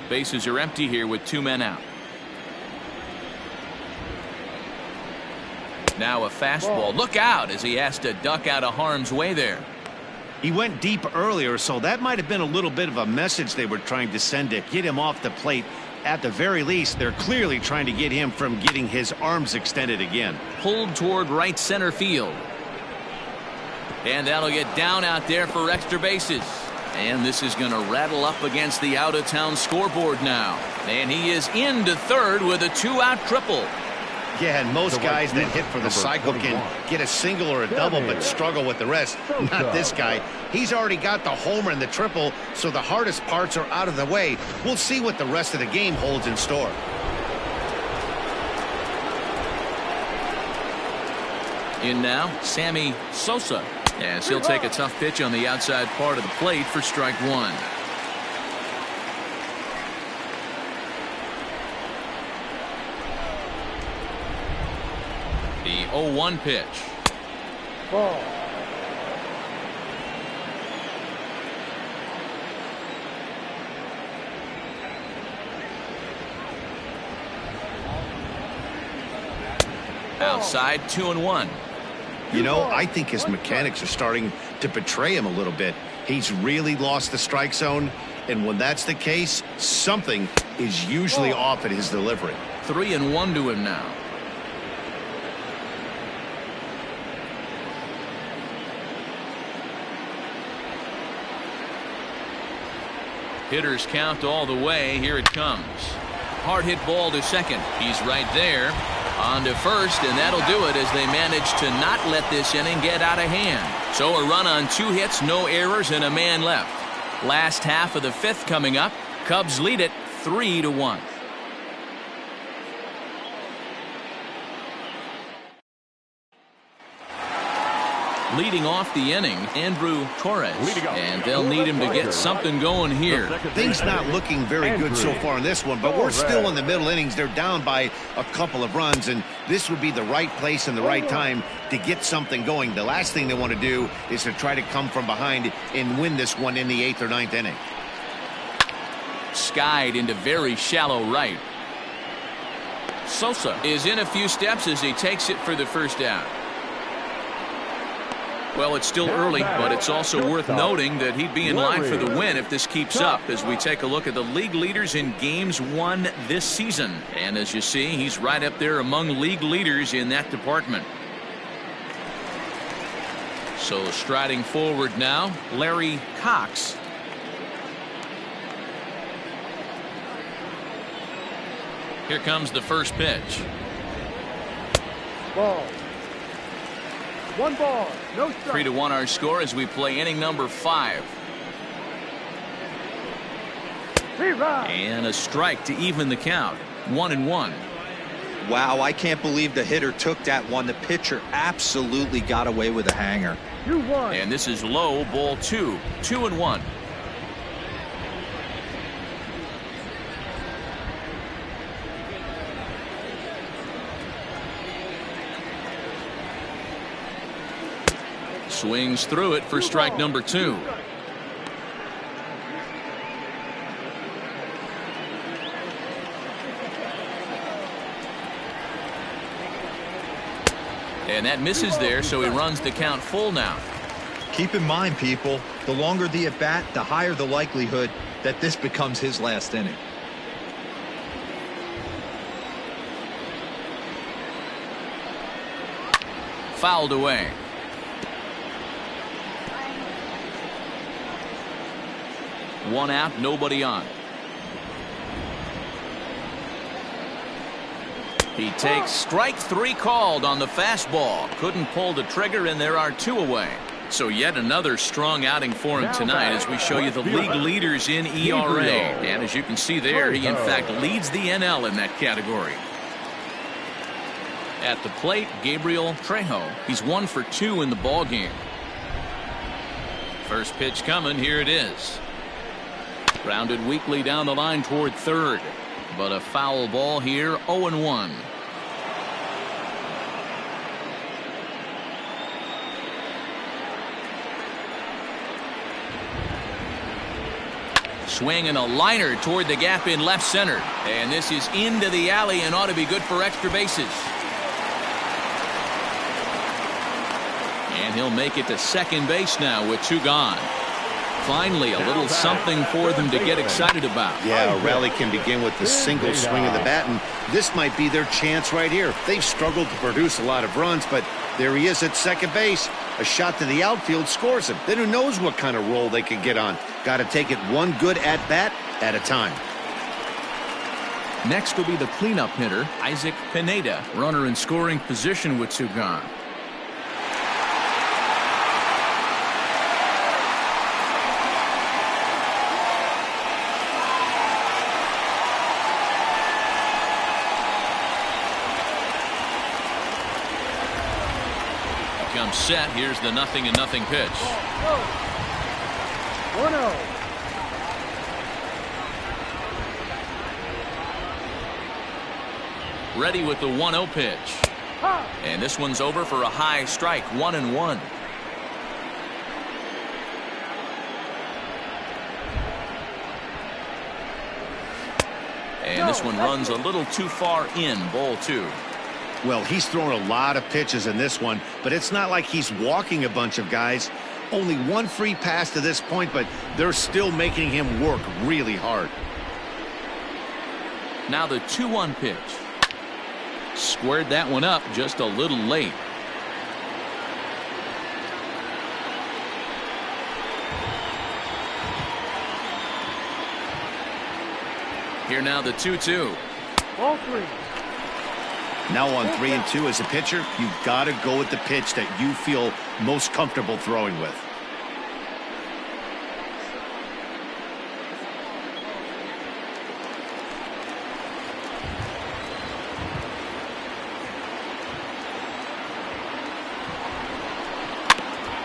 Bases are empty here with 2 men out. Now a fastball. Look out as he has to duck out of harm's way there. He went deep earlier, so that might have been a little bit of a message they were trying to send to get him off the plate. At the very least, they're clearly trying to get him from getting his arms extended again. Pulled toward right center field. And that'll get down out there for extra bases. And this is going to rattle up against the out-of-town scoreboard now. And he is into third with a 2-out triple. Yeah, and most guys that hit for the cycle can get a single or a double but struggle with the rest. Not this guy. He's already got the homer and the triple, so the hardest parts are out of the way. We'll see what the rest of the game holds in store. In now, Sammy Sosa. As he'll take a tough pitch on the outside part of the plate for strike 1. The 0-1 pitch. Ball. Outside, 2-1. You know, I think his mechanics are starting to betray him a little bit. He's really lost the strike zone, and when that's the case, something is usually off at his delivery. 3-1 to him now. Hitters count all the way. Here it comes. Hard hit ball to second. He's right there. On to first, and that'll do it as they manage to not let this inning get out of hand. So a run on 2 hits, no errors, and a man left. Last half of the 5th coming up. Cubs lead it 3-1. Leading off the inning, Andrew Torres, and they'll need him to get something going here. Things not looking very good so far in this one, but we're still in the middle innings. They're down by a couple of runs, and this would be the right place and the right time to get something going. The last thing they want to do is to try to come from behind and win this one in the 8th or 9th inning. Skied into very shallow right. Sosa is in a few steps as he takes it for the first out. Well, it's still early, but it's also worth noting that he'd be in line for the win if this keeps up as we take a look at the league leaders in games won this season. And as you see, he's right up there among league leaders in that department. So striding forward now, Larry Cox. Here comes the first pitch. Ball. 1 ball, no strike. 3-1 our score as we play inning number 5. And a strike to even the count. 1-1. Wow, I can't believe the hitter took that one. The pitcher absolutely got away with a hanger. 2-1. And this is low, ball 2. 2-1. Swings through it for strike number 2. And that misses there, so he runs the count full now. Keep in mind, people, the longer the at-bat, the higher the likelihood that this becomes his last inning. Fouled away. One out, nobody on. He takes strike 3 called on the fastball. Couldn't pull the trigger, and there are 2 away. So yet another strong outing for him tonight as we show you the league leaders in ERA. And as you can see there, he in fact leads the NL in that category. At the plate, Gabriel Trejo. He's 1 for 2 in the ball game. First pitch coming. Here it is. Grounded weakly down the line toward third. But a foul ball here, 0-1. Swing and a liner toward the gap in left center. And this is into the alley and ought to be good for extra bases. And he'll make it to second base now with 2 gone. Finally, a little something for them to get excited about. Yeah, a rally can begin with the single swing of the bat, and this might be their chance right here. They've struggled to produce a lot of runs, but there he is at second base. A shot to the outfield scores him. Then who knows what kind of roll they could get on. Got to take it one good at-bat at a time. Next will be the cleanup hitter, Isaac Pineda. Runner in scoring position with 2 gone. Set. Here's the 0-0 pitch. 1-0. Ready with the 1-0 pitch. And this one's over for a high strike. 1-1. And this one runs a little too far in. Ball 2. Well, he's thrown a lot of pitches in this one, but it's not like he's walking a bunch of guys. Only 1 free pass to this point, but they're still making him work really hard. Now the 2-1 pitch. Squared that one up just a little late. Here now the 2-2. Ball 3. Now on 3-2 as a pitcher, you've got to go with the pitch that you feel most comfortable throwing with.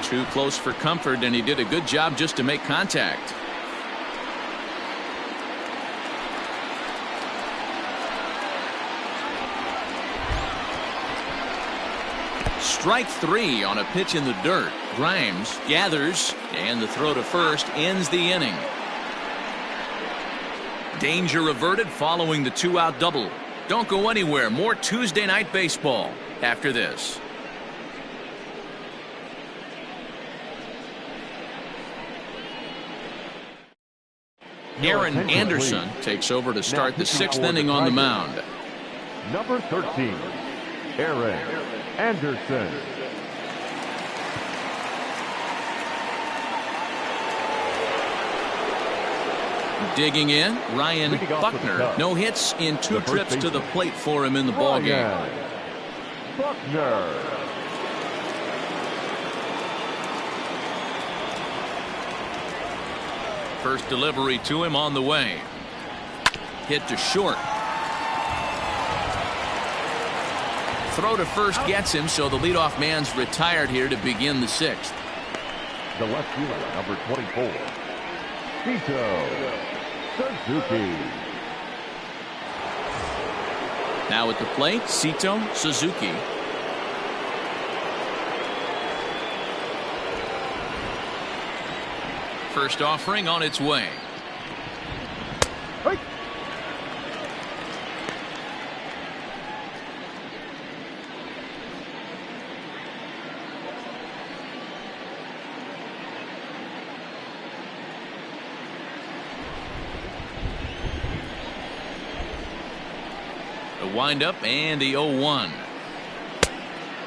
Too close for comfort, and he did a good job just to make contact. Strike 3 on a pitch in the dirt. Grimes gathers, and the throw to first ends the inning. Danger averted following the 2-out double. Don't go anywhere. More Tuesday Night Baseball after this. Aaron Anderson takes over to start the 6th inning on the mound. Number 13, Aaron Anderson. Digging in, Ryan Buckner. No hits in 2 trips to the plate for him in the ballgame. Buckner. First delivery to him on the way. Hit to short. Throw to first gets him, so the leadoff man's retired here to begin the 6th. The left fielder, number 24, Suzuki. Now at the plate, Sito Suzuki. First offering on its way. Hey. The windup and the 0-1.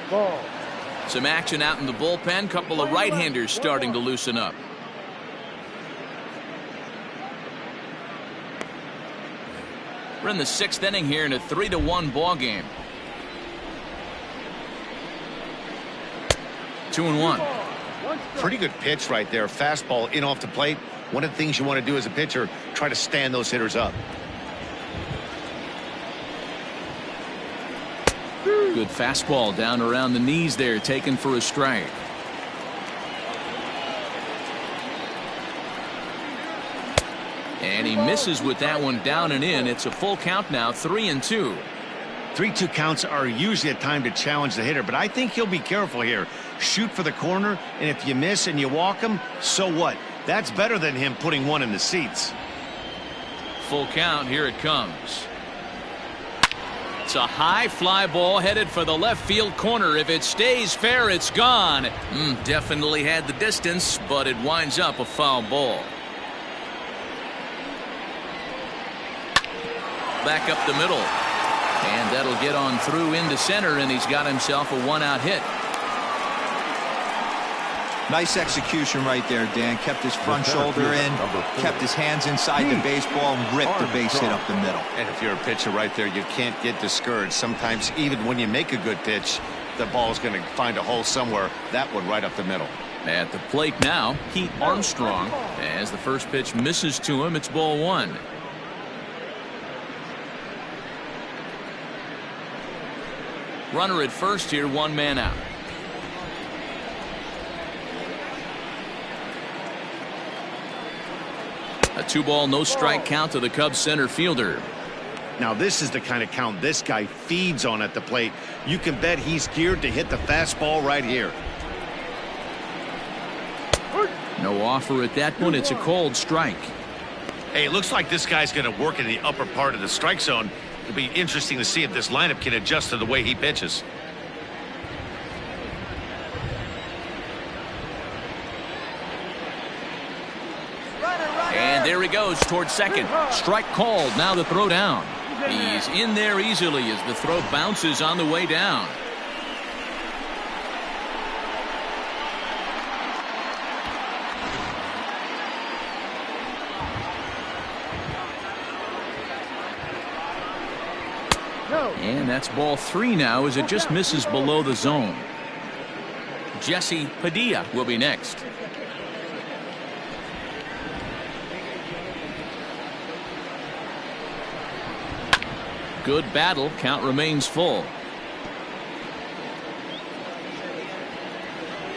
Ball. Some action out in the bullpen. Couple of right-handers starting to loosen up. We're in the 6th inning here in a 3-1 ball game. 2-1. Pretty good pitch right there. Fastball in off the plate. One of the things you want to do as a pitcher, try to stand those hitters up. Good fastball down around the knees there, taken for a strike. And he misses with that one down and in. It's a full count now, 3-2. 3-2 counts are usually a time to challenge the hitter, but I think he'll be careful here. Shoot for the corner, and if you miss and you walk him, so what? That's better than him putting one in the seats. Full count, here it comes. It's a high fly ball headed for the left field corner. If it stays fair, it's gone. Definitely had the distance, but it winds up a foul ball. Back up the middle. And that'll get on through into center, and he's got himself a 1-out hit. Nice execution right there, Dan. Kept his front shoulder in, kept his hands inside the baseball, and ripped the base hit up the middle. And if you're a pitcher right there, you can't get discouraged. Sometimes even when you make a good pitch, the ball's going to find a hole somewhere. That one right up the middle. At the plate now, Pete Armstrong. As the first pitch misses to him, it's ball 1. Runner at first here, 1 man out. A 2-ball, no strike count to the Cubs center fielder. Now this is the kind of count this guy feeds on at the plate. You can bet he's geared to hit the fastball right here. No offer at that one. It's a cold strike. Hey, it looks like this guy's going to work in the upper part of the strike zone. It'll be interesting to see if this lineup can adjust to the way he pitches. And there he goes towards second. Strike called. Now the throw down. He's in there easily as the throw bounces on the way down. And that's ball 3 now as it just misses below the zone. Jesse Padilla will be next. Good battle. Count remains full.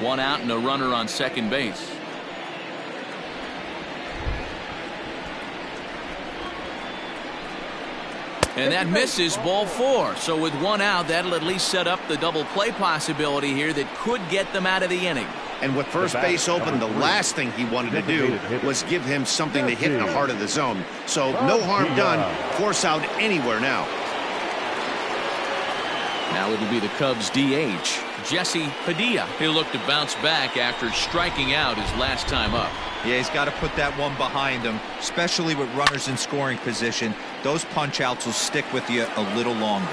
1 out and a runner on second base. And that misses, ball 4. So with 1 out, that'll at least set up the double play possibility here that could get them out of the inning. And with first base open, the last thing he wanted to do was give him something to hit in the heart of the zone. So no harm done. Force out anywhere now. Now it'll be the Cubs DH, Jesse Padilla. He'll look to bounce back after striking out his last time up. Yeah, he's got to put that one behind him, especially with runners in scoring position. Those punch outs will stick with you a little longer.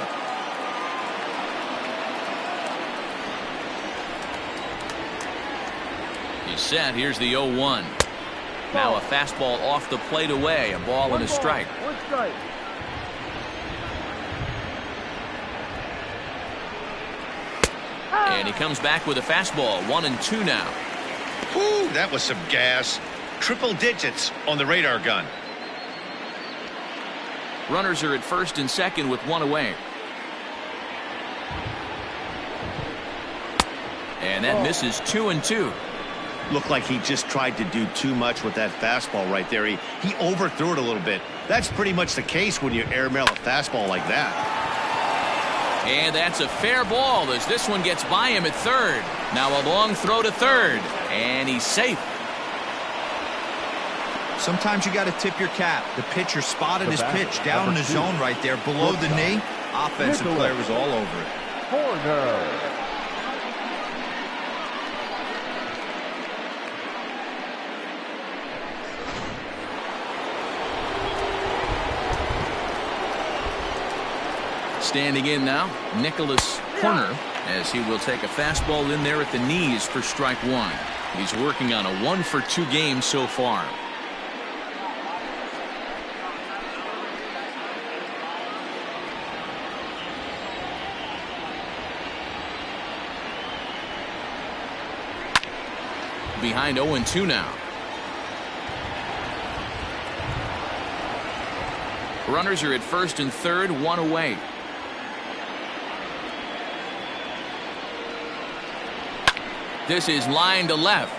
He's set. Here's the 0-1. Now a fastball off the plate away. A ball and a strike. One strike. And he comes back with a fastball. 1-2 now. Whew, that was some gas. Triple digits on the radar gun. Runners are at first and second with one away. And that misses 2-2. Looked like he just tried to do too much with that fastball right there. He overthrew it a little bit. That's pretty much the case when you airmail a fastball like that. And that's a fair ball as this one gets by him at third. Now a long throw to third. And he's safe. Sometimes you got to tip your cap. The pitcher spotted his pitch down in the zone right there below the knee. Offensive player was all over it. Corner. Standing in now, Nicholas Horner, as he will take a fastball in there at the knees for strike one. He's working on a 1-for-2 game so far. Behind 0-2 now. Runners are at first and third, one away. This is line to left.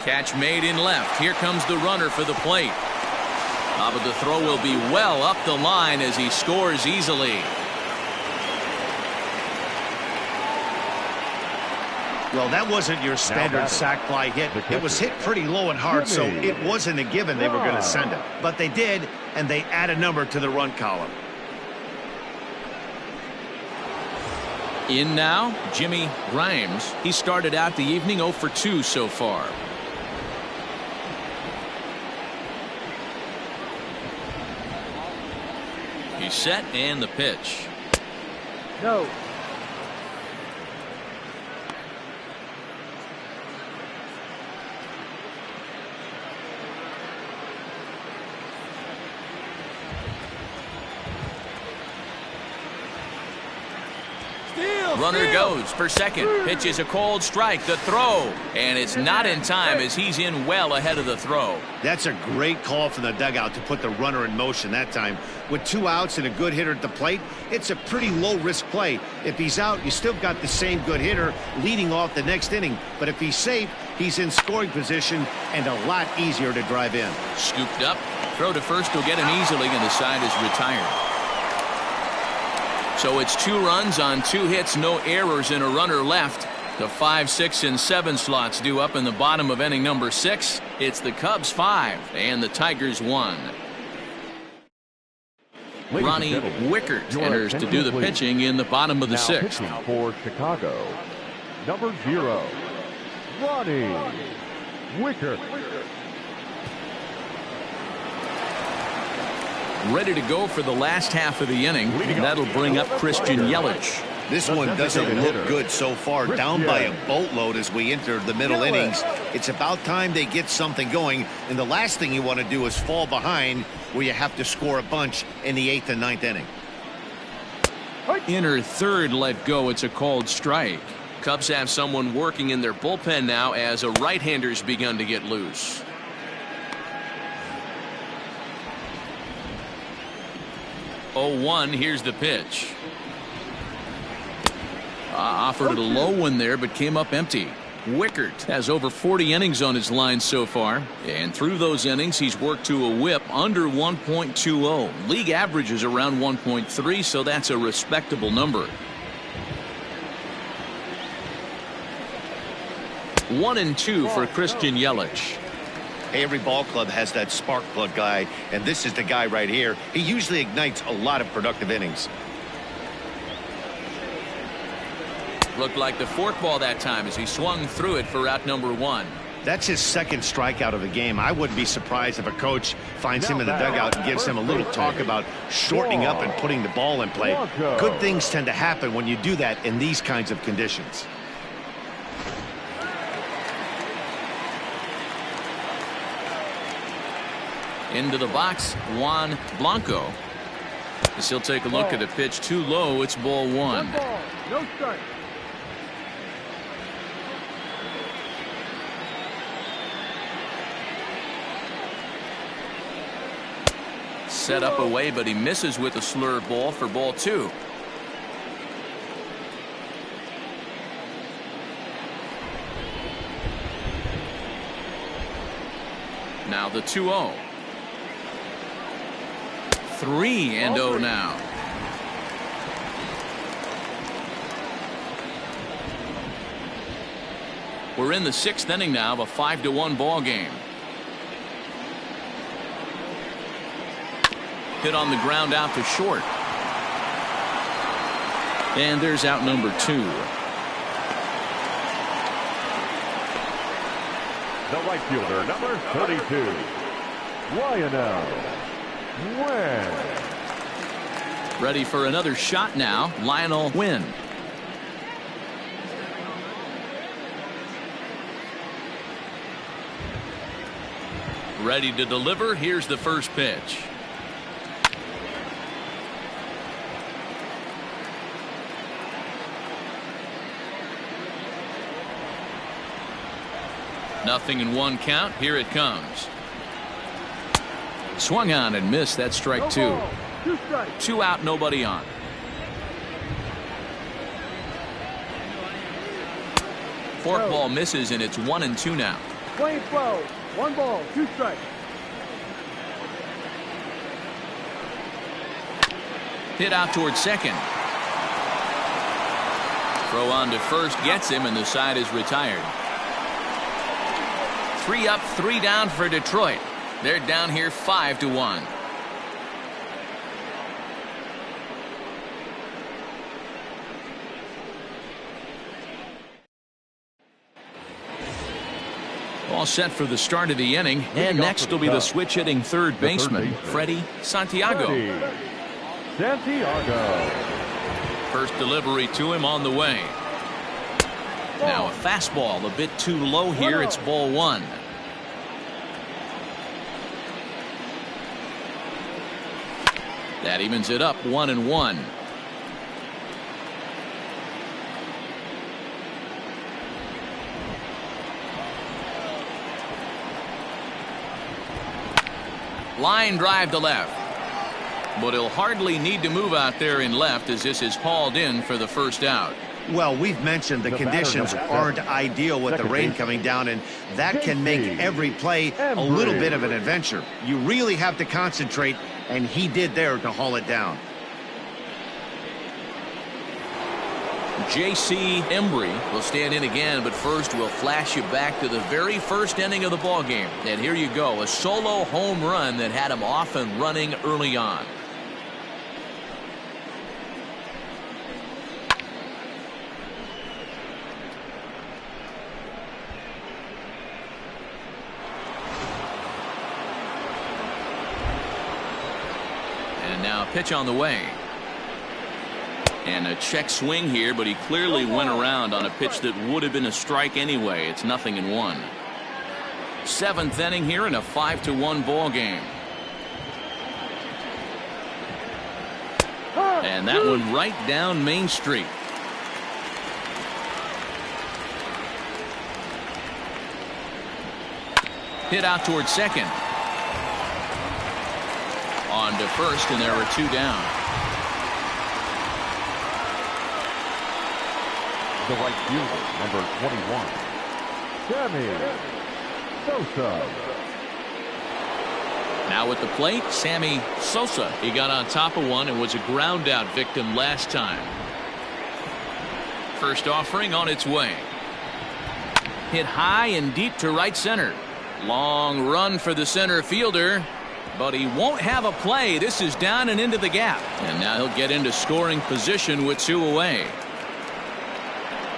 Catch made in left. Here comes the runner for the plate. But the throw will be well up the line as he scores easily. Well, that wasn't your standard sac fly hit. It was hit pretty low and hard, so it wasn't a given they were going to send it. But they did, and they add a number to the run column. In now, Jimmy Grimes. He started out the evening 0-for-2 so far. He's set and the pitch. No. Runner goes for second. Pitch is a cold strike. The throw. And it's not in time as he's in well ahead of the throw. That's a great call from the dugout to put the runner in motion that time. With 2 outs and a good hitter at the plate, it's a pretty low-risk play. If he's out, you still got the same good hitter leading off the next inning. But if he's safe, he's in scoring position and a lot easier to drive in. Scooped up. Throw to first will get him easily, and the side is retired. So it's 2 runs on 2 hits, no errors, and a runner left. The 5, 6, and 7 slots due up in the bottom of inning number 6. It's the Cubs 5 and the Tigers 1. Ronnie Wickert enters to do the pitching in the bottom of the 6th. For Chicago, number 0, Ronnie Wickert. Ready to go for the last half of the inning. That'll bring up Christian Yelich. This one doesn't look good so far. Down by a boatload as we enter the middle innings. It's about time they get something going. And the last thing you want to do is fall behind where you have to score a bunch in the 8th and 9th inning. Inner third let go. It's a called strike. Cubs have someone working in their bullpen now as a right-hander's begun to get loose. Oh, here's the pitch. Offered a low one there, but came up empty. Wickert has over 40 innings on his line so far, and through those innings he's worked to a whip under 1.20. League average is around 1.3, so that's a respectable number. 1-2 for Christian Yelich. Hey, every ball club has that spark plug guy, and this is the guy right here. He usually ignites a lot of productive innings. Looked like the forkball that time as he swung through it for out number 1. That's his second strikeout of the game. I wouldn't be surprised if a coach finds him in the dugout and gives him a little talk about shortening up and putting the ball in play. Good things tend to happen when you do that in these kinds of conditions. Into the box, Juan Blanco. As he'll take a look at a pitch too low. It's ball one. One ball, no strike. Set up away, but he misses with a slur ball for ball two. Now the 2-0. 3-0 now. We're in the 6th inning now of a 5-1 ball game. Hit on the ground out to short. And there's out number 2. The right fielder, number 32, Lionel Wynn. Ready for another shot now, Lionel Wynn. Ready to deliver. Here's the first pitch. Nothing in 1 count. Here it comes. Swung on and missed. That's strike 2. Ball, 2 strikes. 2 out, nobody on. Forkball misses, and it's 1-2 now. Playing 12. 1 ball, 2 strikes. Hit out towards second. Throw on to first gets him, and the side is retired. 3 up, 3 down for Detroit. They're down here 5-1. All set for the start of the inning, and next will be the switch hitting third baseman, Freddie Santiago. Santiago. First delivery to him on the way. Now a fastball a bit too low here. It's ball 1. That evens it up 1-1. Line drive to left. But he'll hardly need to move out there in left as this is hauled in for the first out. Well, we've mentioned the conditions aren't ideal with the rain coming down, and that can make every play a little bit of an adventure. You really have to concentrate, and he did there to haul it down. J.C. Embry will stand in again, but first we'll flash you back to the very first inning of the ball game. And here you go, a solo home run that had him off and running early on. And now pitch on the way. And a check swing here, but he clearly went around on a pitch that would have been a strike anyway. It's 0-1. 7th inning here in a 5-1 ball game. And that one right down Main Street. Hit out towards second. On to first, and there are 2 down. The right fielder, number 21, Sammy Sosa. Now at the plate, Sammy Sosa. He got on top of one and was a ground out victim last time. First offering on its way. Hit high and deep to right center. Long run for the center fielder, but he won't have a play. This is down and into the gap. And now he'll get into scoring position with 2 away.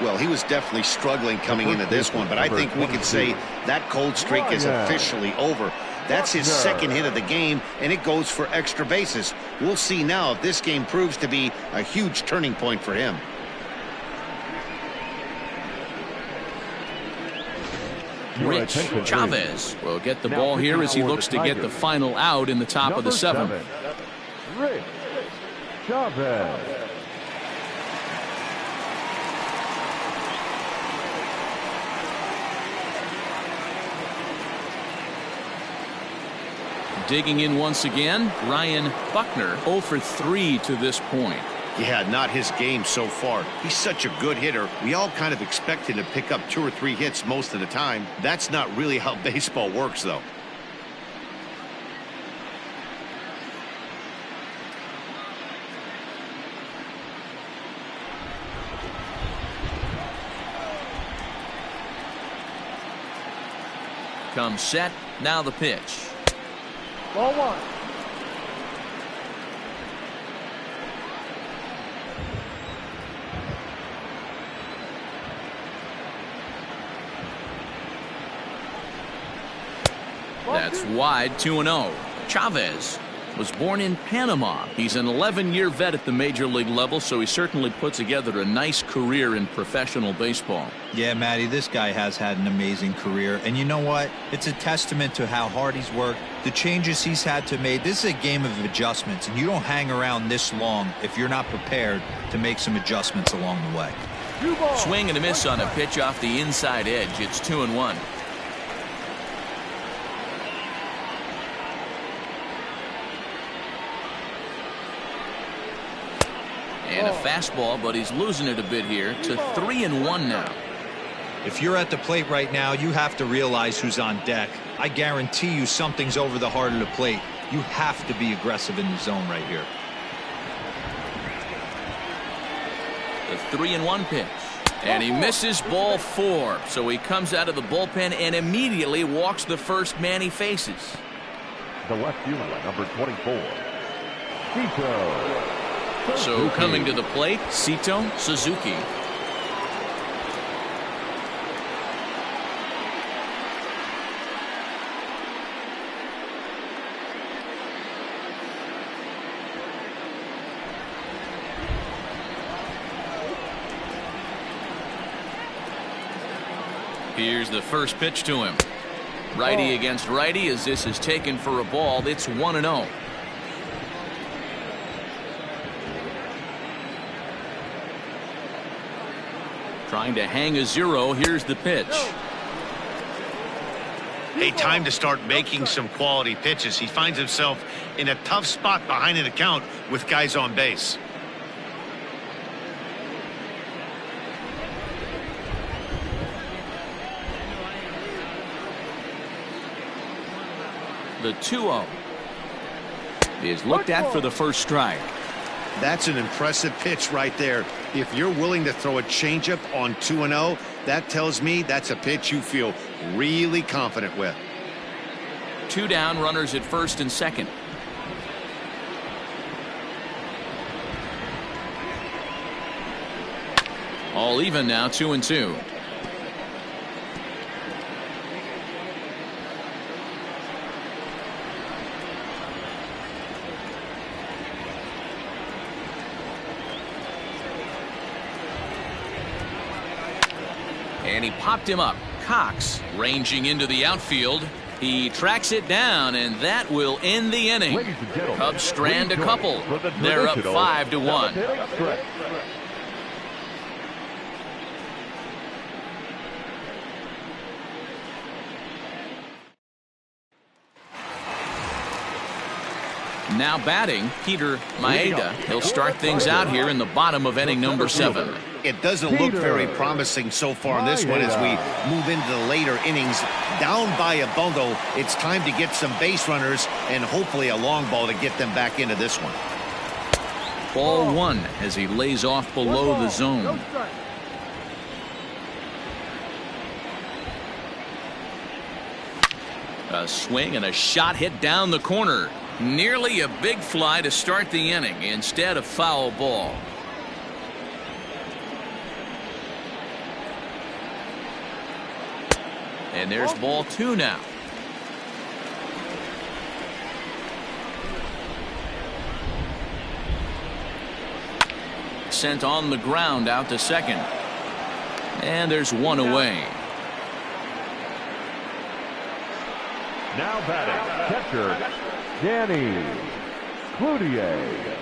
Well, he was definitely struggling coming into this one, but I think we could say that cold streak is officially over. That's his second hit of the game, and it goes for extra bases. We'll see now if this game proves to be a huge turning point for him. Rich Chavez will get the ball here as he looks to get the final out in the top of the seventh. Rich Chavez. Digging in once again, Ryan Buckner 0 for 3 to this point. Yeah, not his game so far. He's such a good hitter. We all kind of expect him to pick up 2 or 3 hits most of the time. That's not really how baseball works, though. Comes set, now the pitch. Ball 1. That's wide, 2-0. Chavez was born in Panama. He's an 11-year vet at the major league level, so he certainly put together a nice career in professional baseball. Yeah, Matty, this guy has had an amazing career. And you know what? It's a testament to how hard he's worked, the changes he's had to make. This is a game of adjustments, and you don't hang around this long if you're not prepared to make some adjustments along the way. Swing and a miss on a pitch off the inside edge. It's 2-1. And a fastball, but he's losing it a bit here to 3-1 now. If you're at the plate right now, you have to realize who's on deck. I guarantee you something's over the heart of the plate. You have to be aggressive in the zone right here. The 3-1 pitch. And he misses ball 4. So he comes out of the bullpen and immediately walks the first man he faces. The left fielder, number 24. Tito. So coming to the plate, Sito Suzuki. Here's the first pitch to him. Righty against righty as this is taken for a ball. It's 1-0. Trying to hang a 0. Here's the pitch. Hey, time to start making some quality pitches. He finds himself in a tough spot behind an account with guys on base. The 2-0 is looked at for the first strike. That's an impressive pitch right there. If you're willing to throw a changeup on 2-0, that tells me that's a pitch you feel really confident with. 2 down, runners at first and second. All even now, 2-2. And he popped him up. Cox ranging into the outfield. He tracks it down, and that will end the inning. Cubs strand a couple. They're up 5-1. Now batting, Peter Maeda. He'll start things out here in the bottom of inning number 7. It doesn't look very promising so far in this one as we move into the later innings. Down by a bundle, it's time to get some base runners and hopefully a long ball to get them back into this one. Ball 1 as he lays off below the zone. A swing and a shot hit down the corner. Nearly a big fly to start the inning. Instead, a foul ball. And there's ball 2 now. Sent on the ground out to second. And there's one away. Now batting, catcher, Danny Cloutier.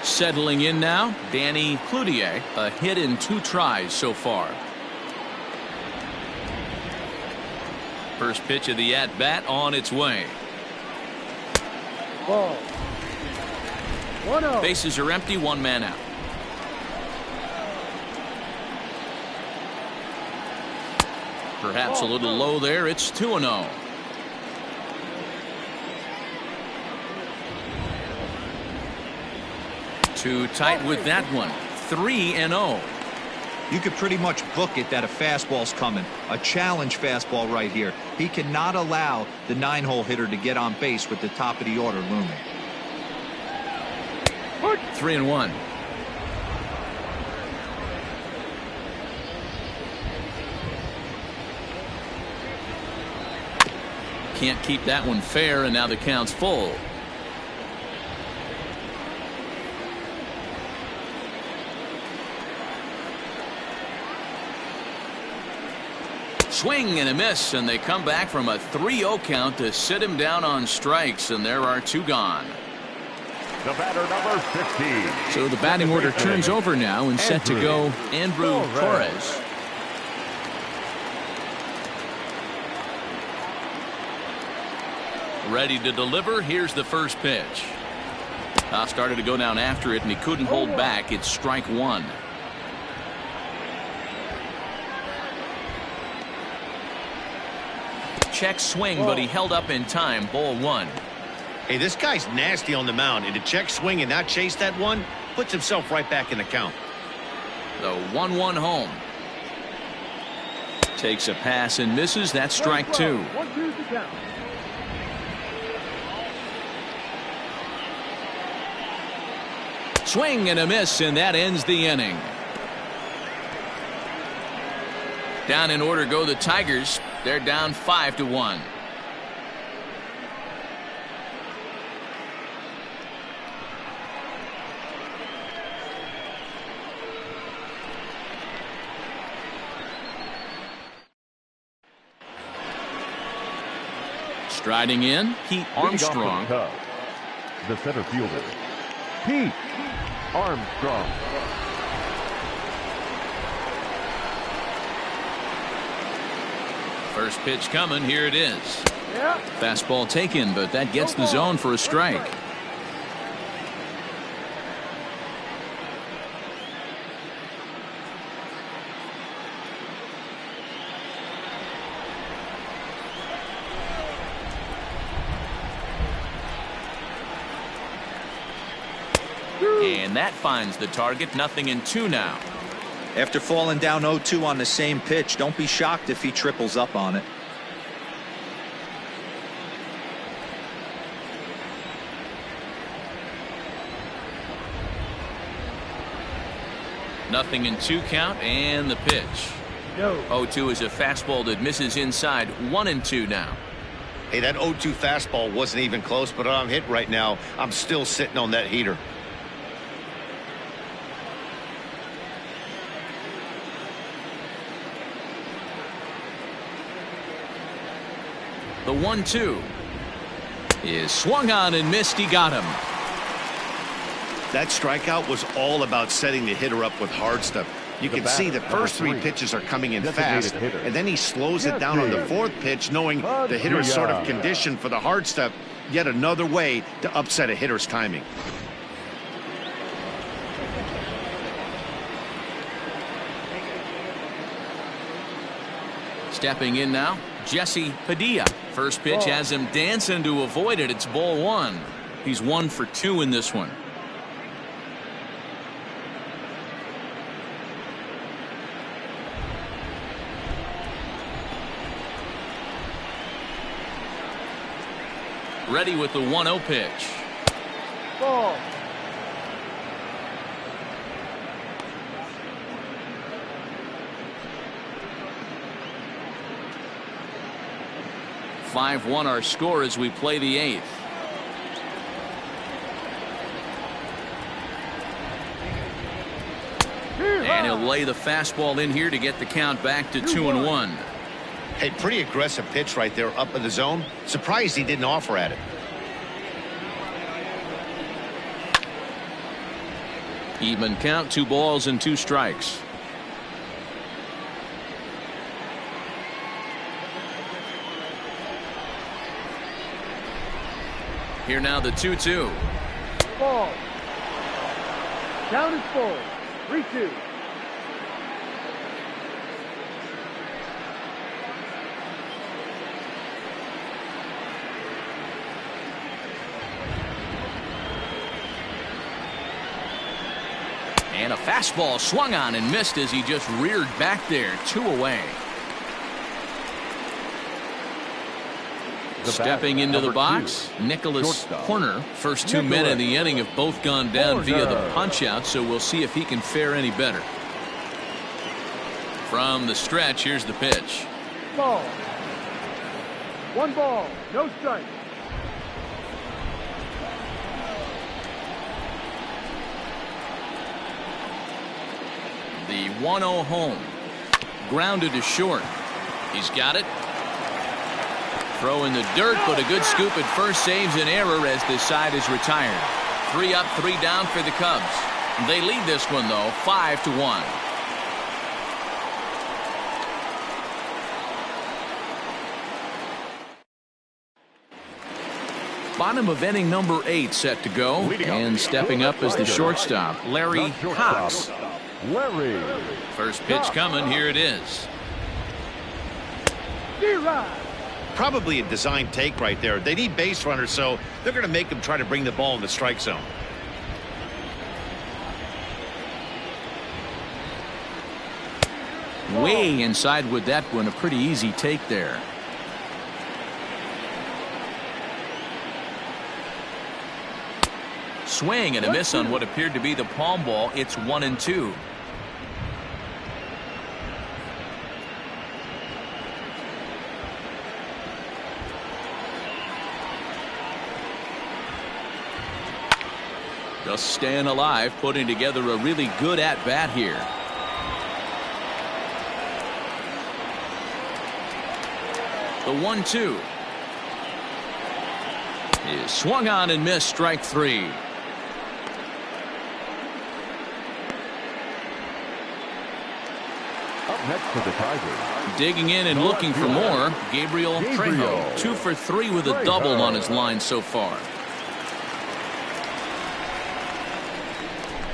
Settling in now, Danny Cloutier, a hit in 2 tries so far. First pitch of the at-bat on its way. Ball. 1-0. Bases are empty, 1 man out. Perhaps a little low there. It's 2-0. Too tight with that one. 3-0. You could pretty much book it that a fastball's coming. A challenge fastball right here. He cannot allow the 9-hole hitter to get on base with the top of the order looming. 3-1. Can't keep that one fair, and now the count's full. Swing and a miss, and they come back from a 3-0 count to sit him down on strikes, and there are 2 gone. The batter, number 15. So the batting order turns over now, and set to go Andrew Torres. Ready to deliver. Here's the first pitch. Started to go down after it, and he couldn't hold back. It's strike 1. Check swing, but he held up in time. Ball 1. Hey, this guy's nasty on the mound, and to check swing and not chase that one puts himself right back in the count. The 1-1 home. Takes a pass and misses. That's strike 2. 1-2 to count. Swing and a miss, and that ends the inning. Down in order go the Tigers. They're down 5-1. Striding in, Pete Armstrong. The center fielder, Pete Armstrong. First pitch coming. Here it is. Yeah. Fastball taken, but that gets the zone for a strike. And that finds the target. 0-2 now. After falling down 0-2 on the same pitch, don't be shocked if he triples up on it. Nothing in 2 count, and the pitch. No. 0-2 is a fastball that misses inside. 1-2 now. Hey, that 0-2 fastball wasn't even close, but I'm hit right now. I'm still sitting on that heater. The 1-2 is swung on and missed. He got him. That strikeout was all about setting the hitter up with hard stuff. You can see the first 3 pitches are coming in fast, and then he slows it down on the 4th pitch, knowing the hitter is sort of conditioned for the hard stuff. Yet another way to upset a hitter's timing. Stepping in now, Jesse Padilla. First pitch has him dancing to avoid it. It's ball 1. He's 1 for 2 in this one. Ready with the 1-0 pitch. Ball. (5-1) our score as we play the 8th. And he'll lay the fastball in here to get the count back to 2-1. Hey, pretty aggressive pitch right there up in the zone. Surprised he didn't offer at it. Even count, 2 balls and 2 strikes. Here now the 2-2. Ball. Down is full. 3-2. And a fastball swung on and missed as he just reared back there. 2 away. Stepping into the box, Nicholas Horner. First 2 men in the inning have both gone down via the punch out, so we'll see if he can fare any better. From the stretch, here's the pitch. Ball. 1 ball, no strike. The 1-0 home. Grounded to short. He's got it. Throw in the dirt, but a good scoop at first saves an error as this side is retired. 3 up, 3 down for the Cubs. They lead this one, though, 5-1. Bottom of inning number 8 set to go. And stepping up is the shortstop, Larry Cox. First pitch coming. Here it is. Probably a design take right there. They need base runners, so they're going to make them try to bring the ball in the strike zone. Way inside with that one. A pretty easy take there. Swing and a miss on what appeared to be the palm ball. It's 1-2. Just staying alive, putting together a really good at-bat here. The 1-2 is swung on and missed. Strike 3. Up next for the Tigers. Digging in and looking for more, Gabriel Trejo. 2 for 3 with a double on his line so far.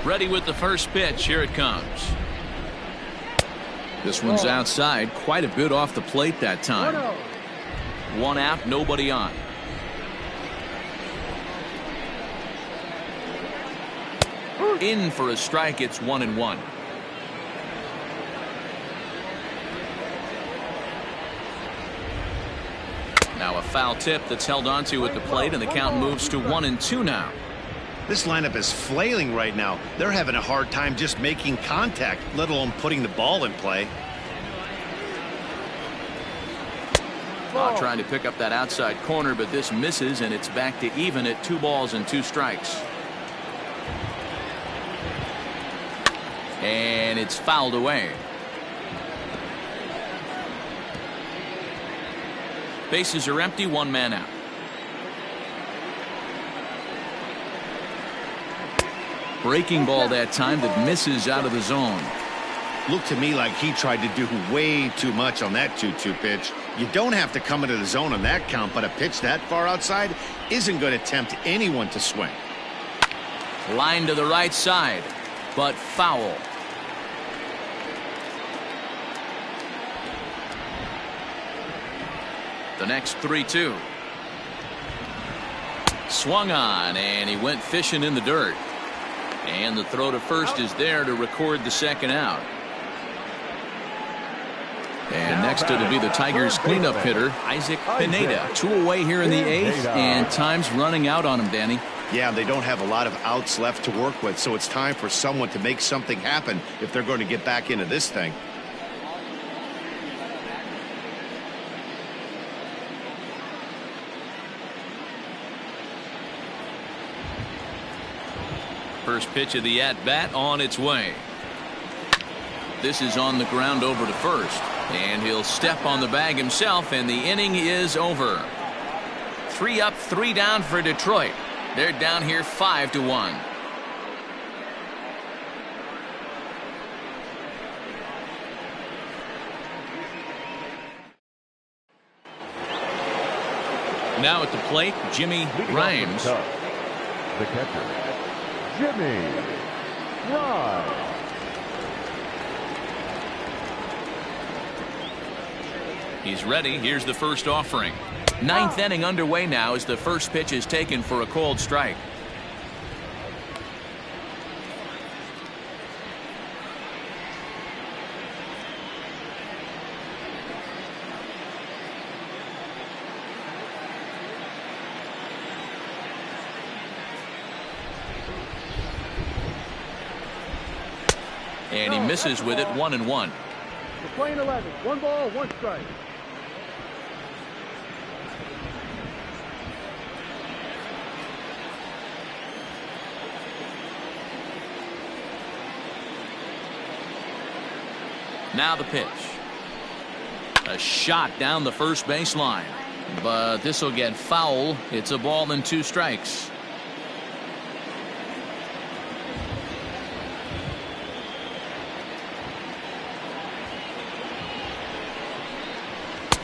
Ready with the first pitch. Here it comes. This one's outside, quite a bit off the plate that time. 1 out, nobody on. In for a strike. It's 1-1. Now a foul tip that's held onto at the plate, and the count moves to 1-2 now. This lineup is flailing right now. They're having a hard time just making contact, let alone putting the ball in play. Trying to pick up that outside corner, but this misses, and it's back to even at 2 balls and 2 strikes. And it's fouled away. Bases are empty, 1 man out. Breaking ball that time that misses out of the zone. Looked to me like he tried to do way too much on that 2-2 pitch. You don't have to come into the zone on that count, but a pitch that far outside isn't going to tempt anyone to swing. Line to the right side, but foul. The next 3-2. Swung on, and he went fishing in the dirt. And the throw to first is there to record the second out. And next it'll be the Tigers cleanup hitter, Isaac Pineda. 2 away here in the 8th, and time's running out on him, Danny. Yeah, they don't have a lot of outs left to work with, so it's time for someone to make something happen if they're going to get back into this thing. First pitch of the at-bat on its way. This is on the ground over to first. And he'll step on the bag himself, and the inning is over. 3 up, 3 down for Detroit. They're down here 5-1. Now at the plate, Jimmy Rhymes. The catcher, Jimmy Rhymes. He's ready. Here's the first offering. 9th inning underway now as the first pitch is taken for a called strike. And he misses with it, 1-1. We're playing 11. 1 ball, 1 strike. Now the pitch. A shot down the first baseline. But this will get foul. It's a ball and 2 strikes.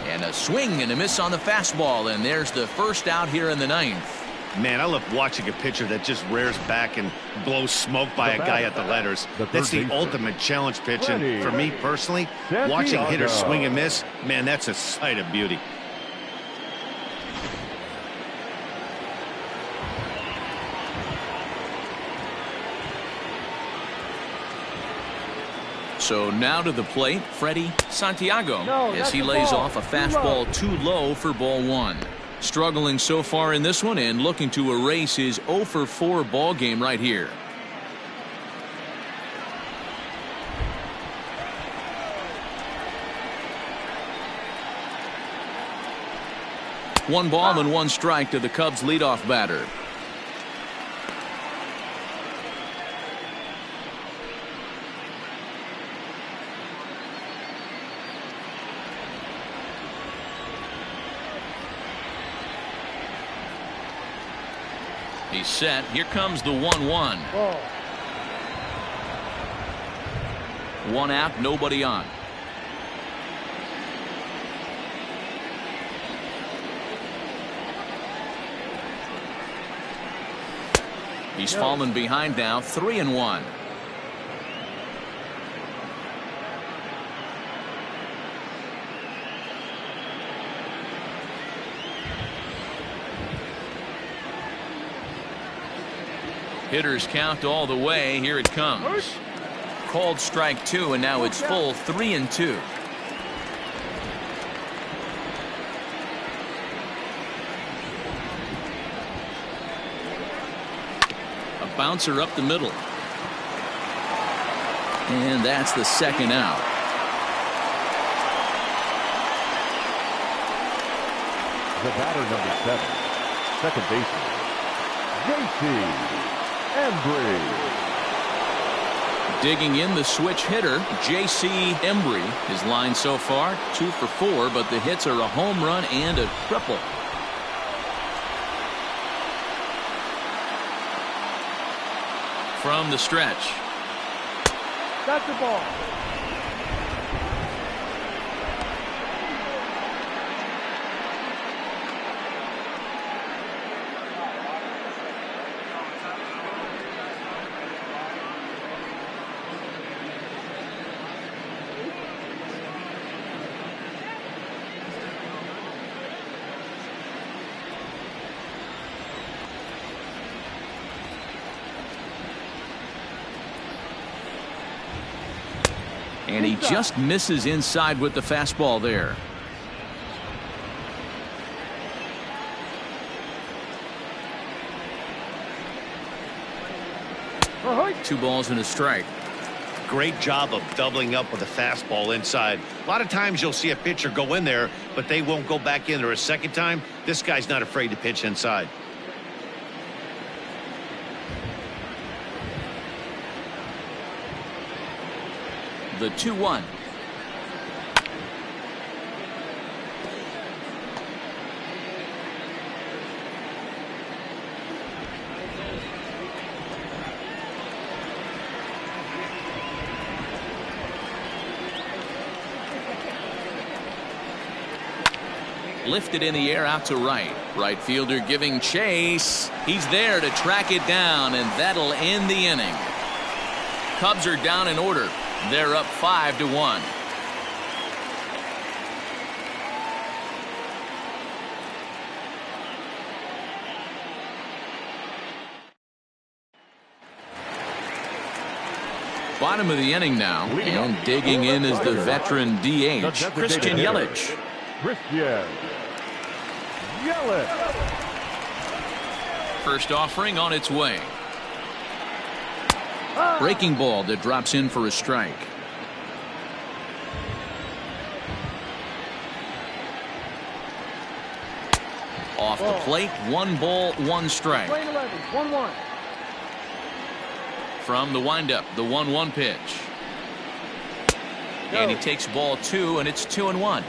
And a swing and a miss on the fastball, and there's the first out here in the 9th. Man, I love watching a pitcher that just rears back and blows smoke by a guy at the letters. That's the ultimate challenge pitch, and for me personally, watching hitters swing and miss, man, that's a sight of beauty. So now to the plate, Freddie Santiago, as he lays off a fastball too low for ball 1. Struggling so far in this one and looking to erase his 0-for-4 ball game right here. One ball and 1 strike to the Cubs leadoff batter. He's set. Here comes the 1-1. 1 out, nobody on. He's fallen behind now, 3-1. Hitters count all the way. Here it comes. Called strike 2, and now it's full 3-2. A bouncer up the middle. And that's the second out. The batter, number 7, second baseman, JC Embry. Digging in the switch hitter, J.C. Embry. His line so far, 2 for 4, but the hits are a home run and a triple. From the stretch. That's the ball. And he just misses inside with the fastball there. Two balls and a strike. Great job of doubling up with a fastball inside. A lot of times you'll see a pitcher go in there, but they won't go back in there a second time. This guy's not afraid to pitch inside. The 2-1. lifted in the air out to right. Right fielder giving chase. He's there to track it down, and that'll end the inning. Cubs are down in order. They're up 5-1. Bottom of the inning now, and digging in is the veteran DH, Christian Yelich. First offering on its way. Breaking ball that drops in for a strike. Off the plate, 1 ball, 1 strike. Lane 11, 1-1. From the windup, the 1-1 pitch. And he takes ball 2, and it's 2-1.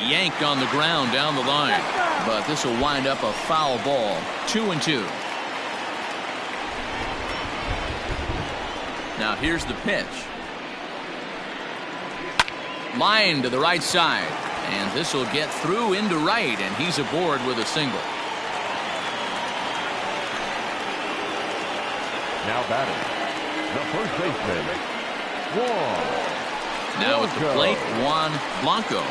Yanked on the ground down the line. But this will wind up a foul ball. 2-2. Now here's the pitch. Line to the right side. And this will get through into right, and he's aboard with a single. Now batting, the first baseman, Juan. Now at the plate, Juan Blanco.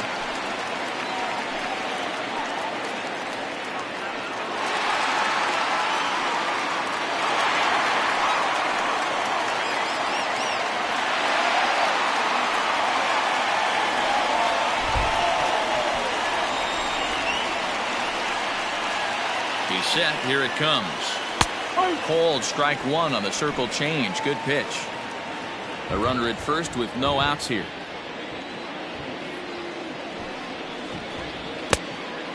He's set. Here it comes. Called strike 1 on the circle change. Good pitch. A runner at first with no outs here.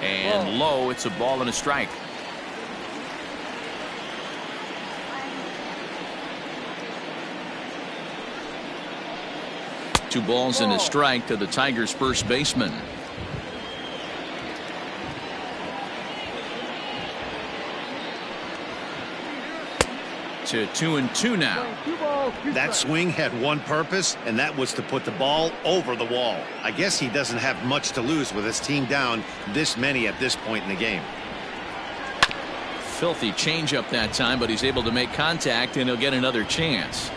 And low. It's a ball and a strike. Two balls and a strike to the Tigers' first baseman. To 2-2 now. That swing had one purpose, and that was to put the ball over the wall. I guess he doesn't have much to lose with his team down this many at this point in the game. Filthy changeup that time, but he's able to make contact, and he'll get another chance.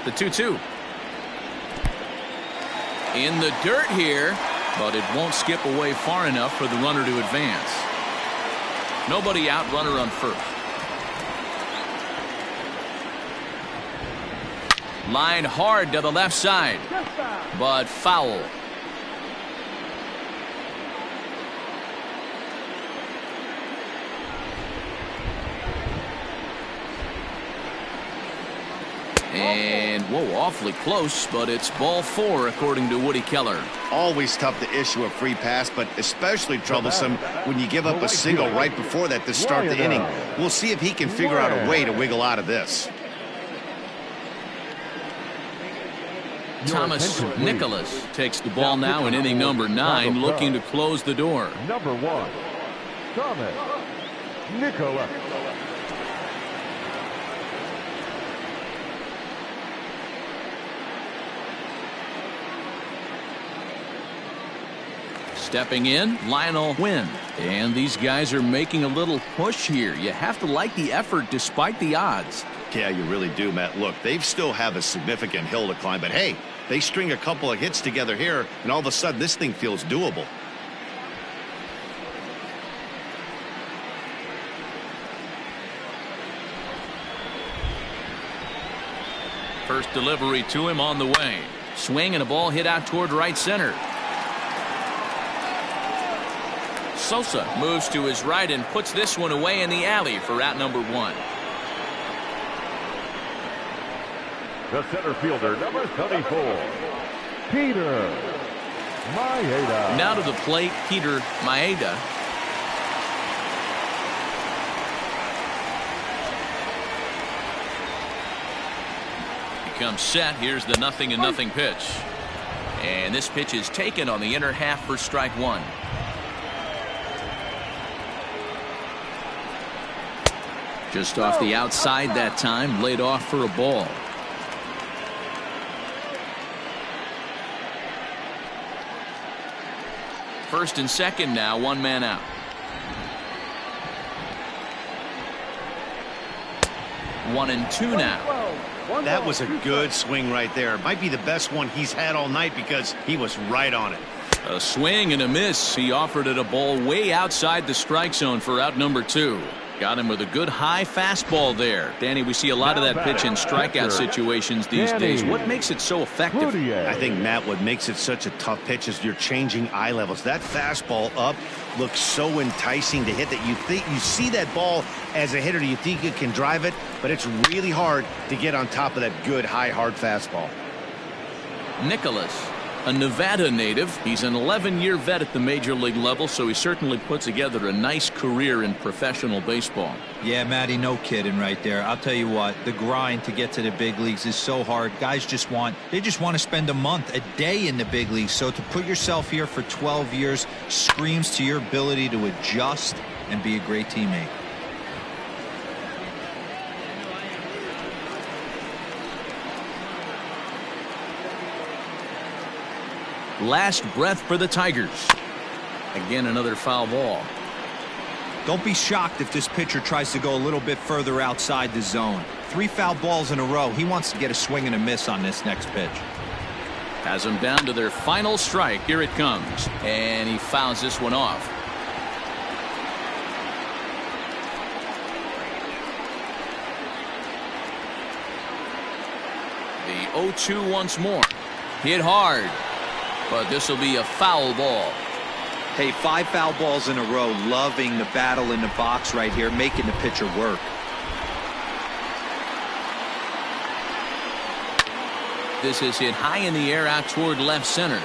The 2-2. In the dirt here. But it won't skip away far enough for the runner to advance. Nobody out, runner on first. Line hard to the left side, but foul. And, whoa, awfully close, but it's ball 4 according to Woody Keller. Always tough to issue a free pass, but especially troublesome when you give up a single right before that to start the inning. We'll see if he can figure out a way to wiggle out of this. Thomas Nicholas takes the ball now in inning number 9, looking to close the door. Number 1, Thomas Nicholas. Stepping in, Lionel Wynn. And these guys are making a little push here. You have to like the effort despite the odds. Yeah, you really do, Matt. Look, they still have a significant hill to climb, but hey, they string a couple of hits together here, and all of a sudden this thing feels doable. First delivery to him on the way. Swing and a ball hit out toward right center. Sosa moves to his right and puts this one away in the alley for out number 1. The center fielder, number 34, Peter Maeda. Now to the plate, Peter Maeda. He comes set. Here's the 0-0 pitch. And this pitch is taken on the inner half for strike 1. Just off the outside that time, laid off for a ball. First and second now, one man out. One and two now. That was a good swing right there. Might be the best one he's had all night because he was right on it. A swing and a miss. He offered it a ball way outside the strike zone for out number 2. Got him with a good high fastball there. Danny, we see a lot of that pitch in strikeout situations these days. What makes it so effective? I think, Matt, what makes it such a tough pitch is you're changing eye levels. That fastball up looks so enticing to hit that you see that ball as a hitter, you think you can drive it, but it's really hard to get on top of that good high hard fastball. Nicholas, a Nevada native. He's an 11-year vet at the major league level, so he certainly put together a nice career in professional baseball. Yeah, Matty, no kidding right there. I'll tell you what, the grind to get to the big leagues is so hard. Guys just want to spend a month, a day in the big leagues. So to put yourself here for 12 years screams to your ability to adjust and be a great teammate. Last breath for the Tigers. Again, another foul ball. Don't be shocked if this pitcher tries to go a little bit further outside the zone. 3 foul balls in a row. He wants to get a swing and a miss on this next pitch. Has them down to their final strike. Here it comes. And he fouls this one off. The 0-2 once more. Hit hard. But this will be a foul ball. Hey, 5 foul balls in a row. Loving the battle in the box right here, making the pitcher work. This is hit high in the air out toward left center.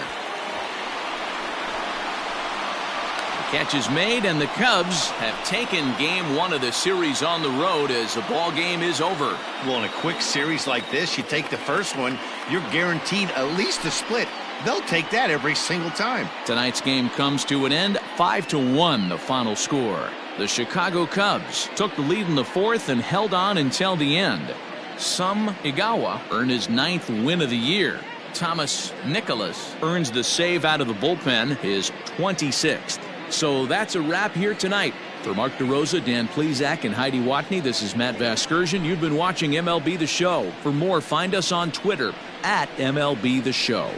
The catch is made, and the Cubs have taken game 1 of the series on the road as the ball game is over. Well, in a quick series like this, you take the first one, you're guaranteed at least a split. They'll take that every single time. Tonight's game comes to an end, 5-1 the final score. The Chicago Cubs took the lead in the 4th and held on until the end. Sam Igawa earned his 9th win of the year. Thomas Nicholas earns the save out of the bullpen, his 26th. So that's a wrap here tonight. For Mark DeRosa, Dan Plesac, and Heidi Watney, this is Matt Vasgersian. You've been watching MLB The Show. For more, find us on Twitter at MLB The Show.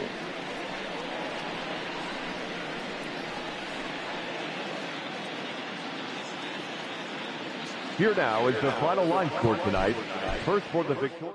Here now is the final line score tonight. First for the victory.